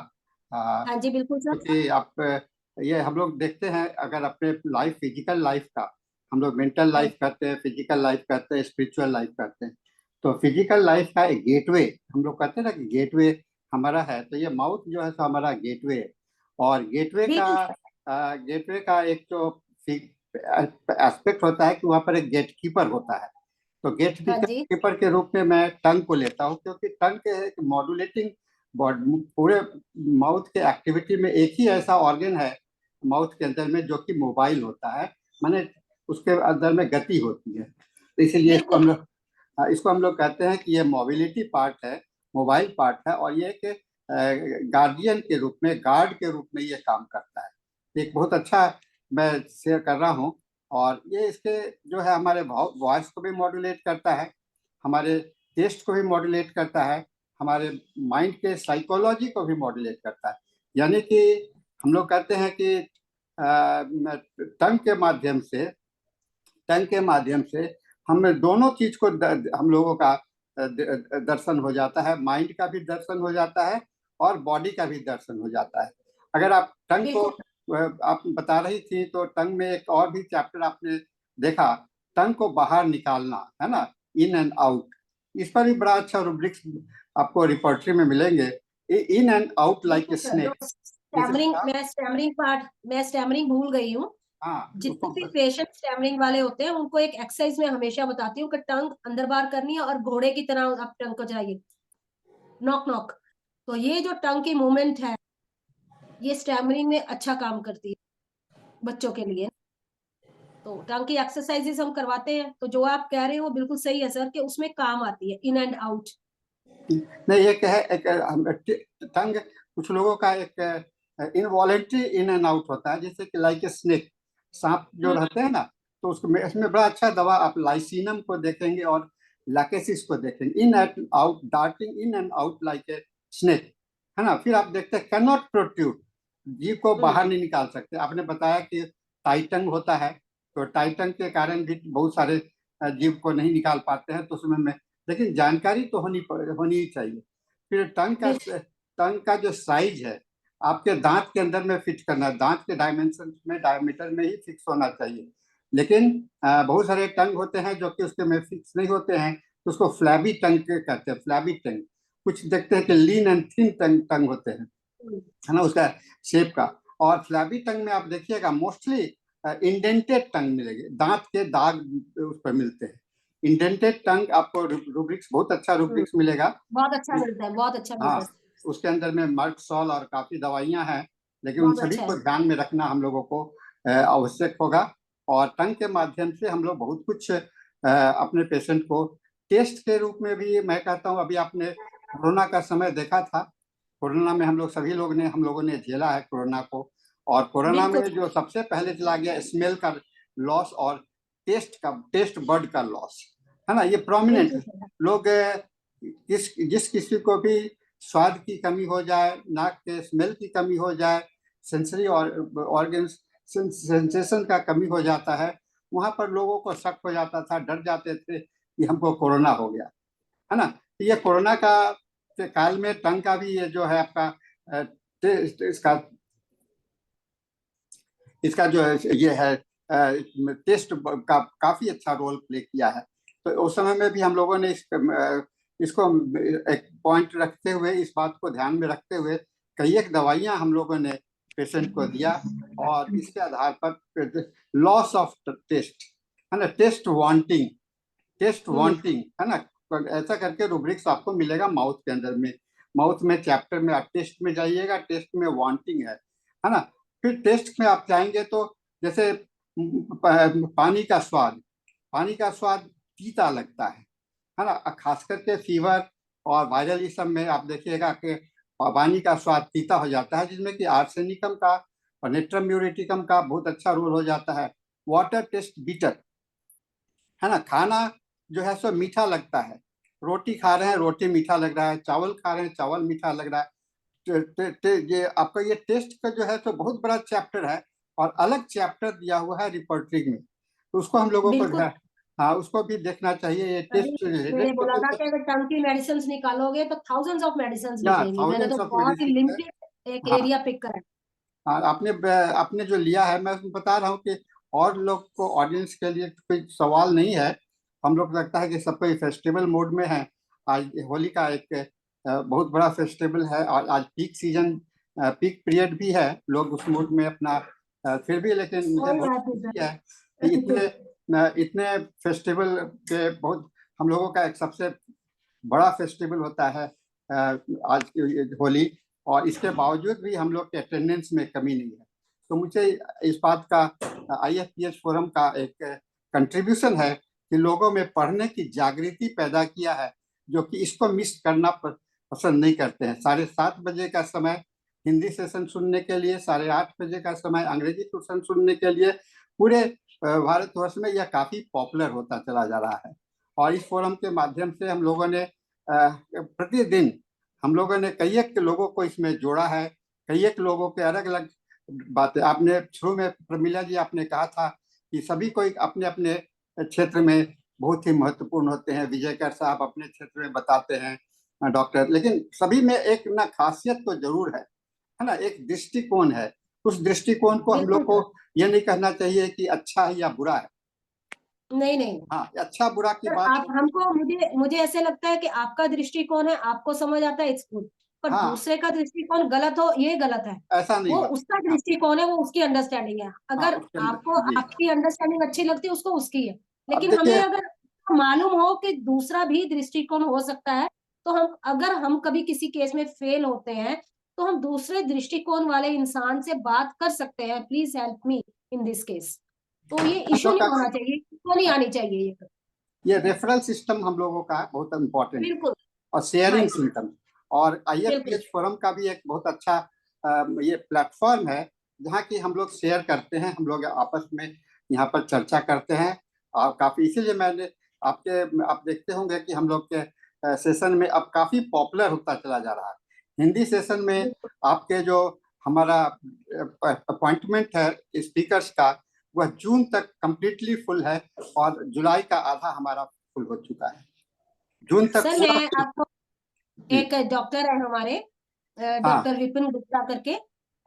हाँ जी, बिल्कुल सर। क्योंकि आप ये हम लोग देखते हैं, अगर अपने लाइफ, फिजिकल लाइफ का, हम लोग मेंटल हाँ लाइफ करते हैं, फिजिकल लाइफ करते हैं, स्पिरिचुअल लाइफ करते हैं। तो फिजिकल लाइफ का एक गेटवे, हम लोग कहते हैं ना कि गेटवे हमारा है, तो ये माउथ जो है सो हमारा गेटवे है। और गेटवे का एक जो एस्पेक्ट होता है कि वहाँ पर एक गेट कीपर होता है। तो गेट हाँ जी, कीपर के रूप में मैं टंग को लेता हूँ, क्योंकि टंग के एक मॉड्यूलेटिंग पूरे माउथ के एक्टिविटी में एक ही ऐसा ऑर्गन है माउथ के अंदर में जो कि मोबाइल होता है, माने उसके अंदर में गति होती है। तो इसीलिए बिल्कुल। इसको हम लोग कहते हैं कि ये मोबिलिटी पार्ट है, मोबाइल पार्ट है, और ये एक गार्डियन के रूप में, गार्ड के रूप में ये काम करता है। एक बहुत अच्छा मैं शेयर कर रहा हूँ। और ये इसके जो है हमारे वॉइस को भी मॉड्यूलेट करता है, हमारे टेस्ट को भी मॉड्यूलेट करता है, हमारे माइंड के साइकोलॉजी को भी मॉड्यूलेट करता है। यानी कि हम लोग कहते हैं कि टंग के माध्यम से, हम दोनों चीज को हम लोगों का दर्शन हो जाता है। माइंड का भी दर्शन हो जाता है और बॉडी का भी दर्शन हो जाता है। अगर आप टंग को, बिल्कुल आप बता रही थी, तो टंग में एक और भी चैप्टर आपने देखा, टंग को बाहर निकालना, है ना, इन एंड आउट। इस पर भी बड़ा अच्छा रूब्रिक्स आपको रिपोर्टरी में मिलेंगे। In and out like a बिल्कुल सर। जो स्नेक। स्टैमरिंग, मैं स्टैमरिंग भूल गई हूँ। हाँ, जितने उसको भी पेशेंट स्टैमरिंग वाले होते हैं उनको एक एक्सरसाइज में हमेशा बताती हूँ कि टंग अंदर बाहर करनी है और घोड़े की तरह आप टंग को चाहिए, नॉक नॉक। तो ये जो टंग की मूवमेंट है, ये स्टैमरिंग में अच्छा काम करती है बच्चों के लिए। तो टंग की एक्सरसाइजेस हम करवाते हैं। तो जो आप कह रहे हो वो बिल्कुल सही है सर, कि उसमें काम आती है इन एंड आउट। नहीं, एक है, एक टंग कुछ लोगों का एक इनवॉलेंट्री इन एंड आउट होता है, जैसे कि लाइक ए स्नेक, सांप जो रहते हैं ना, तो उसको इसमें बड़ा अच्छा दवा आप लाइसिनम को देखेंगे और लैकेसिस को देखेंगे, in and out, darting in and out like a snake, है ना। फिर आप देखते हैं कैन नॉट प्रोट्रूड, जीभ को बाहर नहीं निकाल सकते। आपने बताया कि टाइटंग होता है, तो टाइटंग के कारण भी बहुत सारे जीभ को नहीं निकाल पाते हैं, तो उसमें मैं, लेकिन जानकारी तो होनी ही चाहिए। फिर टंग का जो साइज है, आपके दांत के अंदर में फिट करना है, दांत के डायमेंशन में, डायमीटर में ही फिक्स होना चाहिए। लेकिन बहुत सारे टंग होते हैं जो कि उसके में फिक्स नहीं होते हैं, तो उसको फ्लैबी टंग कहते हैं, फ्लैबी टंग। कुछ देखते हैं कि लीन एंड थिन टंग होते हैं, है ना, उसका शेप का। और फ्लैबी टंग में आप देखिएगा मोस्टली इंडेंटेड टंग मिलेगी, दांत के दाग उस पर मिलते हैं। इंडेंटेड टंग आपको रूब्रिक्स, बहुत अच्छा रूब्रिक्स मिलेगा। बहुत अच्छा मिलता है, बहुत अच्छा मिलता हाँ, है। उसके अंदर में मर्क सॉल और काफी दवाइयां हैं, लेकिन उन बहुत सभी अच्छा को है। ध्यान में रखना हम लोगों को आवश्यक होगा। और टंग के माध्यम से हम लोग बहुत कुछ अपने पेशेंट को टेस्ट के रूप में भी, मैं कहता हूँ, अभी आपने कोरोना का समय देखा था, कोरोना में हम लोगों ने झेला है कोरोना को। और कोरोना में बिल्कुल जो सबसे पहले चला गया, स्मेल का लॉस और टेस्ट बर्ड का लॉस, है ना, ये प्रोमिनेंट बिल्कुल है। सर। लोग जिस किसी को भी स्वाद की कमी हो जाए, नाक के स्मेल की कमी हो जाए, सेंसरी ऑर्गन सेंसेशन का कमी हो जाता है, वहां पर लोगों को शक हो जाता था, डर जाते थे कि हमको कोरोना हो गया, है ना। तो ये कोरोना का के काल में टंग का भी ये जो है आपका इसका इसका जो है ये है टेस्ट का काफी अच्छा रोल प्ले किया है। तो उस समय में भी हम लोगों ने इसको एक पॉइंट रखते हुए, इस बात को ध्यान में रखते हुए, कई एक दवाइयां हम लोगों ने पेशेंट को दिया। और इसके आधार पर लॉस ऑफ टेस्ट, है ना, टेस्ट वांटिंग, है ना, ऐसा करके रूब्रिक्स आपको मिलेगा माउथ के अंदर में। माउथ में चैप्टर में आप टेस्ट में जाइएगा, टेस्ट में वांटिंग है ना। फिर टेस्ट में आप जाएंगे तो जैसे पानी का स्वाद तीता लगता है ना, खास करके फीवर और वायरल इस सब में आप देखिएगा कि पानी का स्वाद तीता हो जाता है, जिसमें कि आर्सेनिकम का और नेट्रम म्यूरेटिकम का बहुत अच्छा रोल हो जाता है। वाटर टेस्ट बीटर, है ना, खाना जो है सो मीठा लगता है, रोटी खा रहे हैं रोटी मीठा लग रहा है, चावल खा रहे हैं चावल मीठा लग रहा है। ये आपका ये टेस्ट का जो है तो बहुत बड़ा चैप्टर है, और अलग चैप्टर दिया हुआ है रिपोर्टरी में, तो उसको हम लोगों को बिल्कुल। हाँ उसको भी देखना चाहिए। ये अभी टेस्ट मैंने बोला था कि अगर टंग की मेडिसिन निकालोगे तो थाउजेंड्स ऑफ मेडिसिन या निकलेंगी, मैंने तो थाउजेंड्स ऑफ बहुत ही मेडिसिन है। लिमिटेड एक हाँ एरिया पिक करा है। हाँ, आपने आपने जो लिया है, मैं उसमें बता रहा हूँ कि और लोग को, ऑडियंस के लिए कोई सवाल नहीं है। हम लोग को लगता है कि सब कोई फेस्टिवल मोड में है। आज होली का एक बहुत बड़ा फेस्टिवल है, और आज पीक सीजन, पीक पीरियड भी है, लोग उस मूड में अपना फिर भी, लेकिन मुझे कोई बहुत बात नहीं खुशी है कि सर। इतने फेस्टिवल के बहुत, हम लोगों का एक सबसे बड़ा फेस्टिवल होता है आज की ये होली, और इसके बावजूद भी हम लोग के अटेंडेंस में कमी नहीं है। तो मुझे इस बात का IFPH फोरम का एक कंट्रीब्यूशन है कि लोगों में पढ़ने की जागृति पैदा किया है, जो कि इसको मिस करना पसंद नहीं करते हैं। 7:30 बजे का समय हिंदी सेशन सुनने के लिए, 8:30 बजे का समय अंग्रेजी सेशन सुनने के लिए पूरे भारतवर्ष में यह काफी पॉपुलर होता चला जा रहा है। और इस फोरम के माध्यम से हम लोगों ने प्रतिदिन हम लोगों ने कई एक लोगों को इसमें जोड़ा है, कई एक लोगों के अलग अलग बातें। आपने शुरू में प्रमीला जी आपने कहा था कि सभी को अपने अपने क्षेत्र में बहुत ही महत्वपूर्ण होते हैं। विजयकर साहब अपने क्षेत्र में बताते हैं डॉक्टर, लेकिन सभी में एक ना खासियत तो जरूर है ना, एक दृष्टिकोण है। उस दृष्टिकोण को हम लोग को ये नहीं कहना चाहिए कि अच्छा है या बुरा है। नहीं नहीं हाँ, अच्छा बुरा की सर, बात आप हमको मुझे मुझे ऐसे लगता है कि आपका दृष्टिकोण है, आपको समझ आता है इट्स गुड, पर हाँ, दूसरे का दृष्टिकोण गलत हो ये गलत है। ऐसा नहीं वो होता। उसका हाँ दृष्टिकोण है, वो उसकी अंडरस्टैंडिंग है। हाँ, अगर उसके अंदर आपको जी। आपकी अंडरस्टैंडिंग अच्छी लगती है उसको उसकी है, अब लेकिन हमें देखिए, अगर मालूम हो कि दूसरा भी दृष्टिकोण हो सकता है, तो हम अगर हम कभी किसी केस में फेल होते हैं तो हम दूसरे दृष्टिकोण वाले इंसान से बात कर सकते हैं, please help me in this case. तो ये हम इशू लोग नहीं का होना चाहिए, इसको नहीं आनी चाहिए ये। ये रेफरल सिस्टम हम लोगों का बहुत इम्पोर्टेंट है, बिल्कुल और शेयरिंग राइट। सिस्टम। और बिल्कुल IFPH फोरम का भी एक बहुत अच्छा ये प्लेटफॉर्म है, जहाँ की हम लोग शेयर करते हैं, हम लोग आपस में यहाँ पर चर्चा करते हैं। और काफी, इसीलिए मैंने आप देखते होंगे कि हम लोग के सेशन में अब काफी पॉपुलर होता चला जा रहा है। हिंदी सेशन में बिल्कुल आपके जो हमारा अपॉइंटमेंट है स्पीकर्स का, वह जून तक कंप्लीटली फुल है, और जुलाई का आधा हमारा फुल हो चुका है। जून तक सर, पूरा मैं फुल। आपको जी एक डॉक्टर है हमारे, हाँ, डॉक्टर विपिन गुप्ता करके,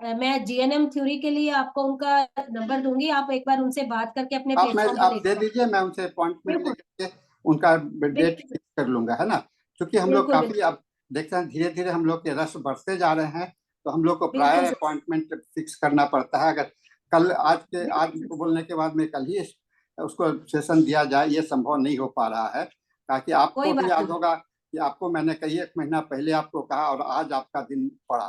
मैं GNM थ्योरी के लिए आपको उनका नंबर दूंगी, आप एक बार उनसे बात करके अपने प्लेटफॉर्म पे आप दे देखो। दीजिए, मैं उनसे अपॉइंटमेंट बिल्कुल लेकर के उनका डेट बिल्कुल फिक्स कर लूंगा, है ना। क्योंकि हम लोग बिल्कुल काफी, बिल्कुल अब देखते हैं धीरे धीरे हम लोग के रस बढ़ते जा रहे हैं, तो हम लोग को प्रायर बिल्कुल सर, अपॉइंटमेंट फिक्स करना पड़ता है। अगर कल आज बिल्कुल सर, बोलने के बाद में कल ही उसको सेशन दिया जाए, ये संभव नहीं हो पा रहा है। ताकि आपको कोई भी बात याद नहीं, होगा कि आपको मैंने कई एक महीना पहले आपको कहा, और आज आपका दिन पड़ा,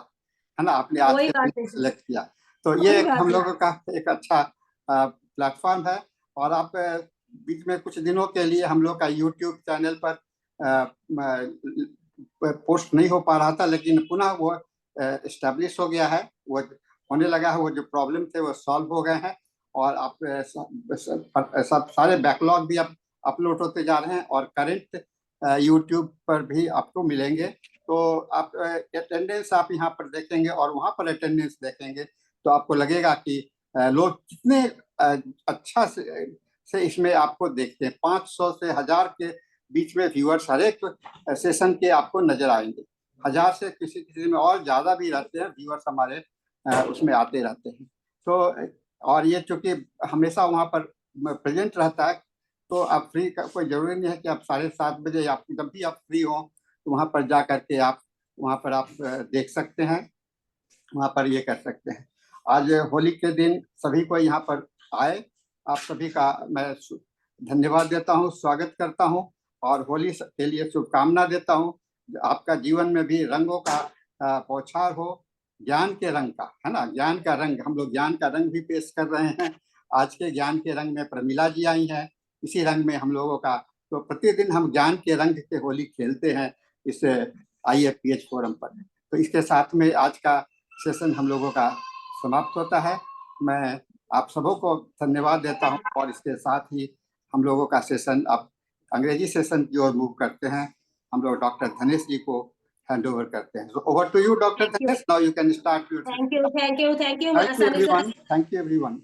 है ना, आपने आज कोई के दिन बात नहीं सर, सेलेक्ट किया। तो ये कोई एक हम बात नहीं। लोगों का एक अच्छा प्लेटफॉर्म है। और आप बीच में कुछ दिनों के लिए हम लोग का यूट्यूब चैनल पर पोस्ट नहीं हो पा रहा था, लेकिन पुनः वो इस्टेब्लिश हो गया है, वो होने लगा है। वो जो प्रॉब्लम थे वो सॉल्व हो गए हैं, और आप सब सारे बैकलॉग भी अब अपलोड होते जा रहे हैं, और करंट यूट्यूब पर भी आपको मिलेंगे। तो आप अटेंडेंस आप यहाँ पर देखेंगे और वहाँ पर अटेंडेंस देखेंगे, तो आपको लगेगा कि लोग कितने अच्छा से इसमें आपको देखते हैं। 500 से 1000 के बीच में व्यूअर्स हर एक सेशन के आपको नजर आएंगे। 1000 से किसी किसी में और ज्यादा भी रहते हैं व्यूअर्स हमारे, उसमें आते रहते हैं। तो और ये चूंकि हमेशा वहाँ पर प्रेजेंट रहता है, तो आप फ्री का कोई जरूरी नहीं है कि आप 7:30 बजे, आप जब भी आप फ्री हो तो वहाँ पर जा करके आप वहाँ पर आप देख सकते हैं, वहाँ पर ये कर सकते हैं। आज होली के दिन सभी को यहाँ पर आए, आप सभी का मैं धन्यवाद देता हूँ, स्वागत करता हूँ, और होली के लिए शुभकामना देता हूँ। आपका जीवन में भी रंगों का बौछार हो, ज्ञान के रंग का, है ना, ज्ञान का रंग। हम लोग ज्ञान का रंग भी पेश कर रहे हैं। आज के ज्ञान के रंग में प्रमिला जी आई हैं, इसी रंग में हम लोगों का, तो प्रतिदिन हम ज्ञान के रंग के होली खेलते हैं इस IFPH फोरम पर। तो इसके साथ में आज का सेशन हम लोगों का समाप्त होता है। मैं आप सबों को धन्यवाद देता हूं और इसके साथ ही हम लोगों का सेशन अब अंग्रेजी सेशन की ओर मूव करते हैं। हम लोग डॉक्टर धनेश जी को हैंड ओवर करते हैं। So over to you, Dr. Dhanesh. Now you can start your. Thank you. Thank you, everyone. Thank you, everyone.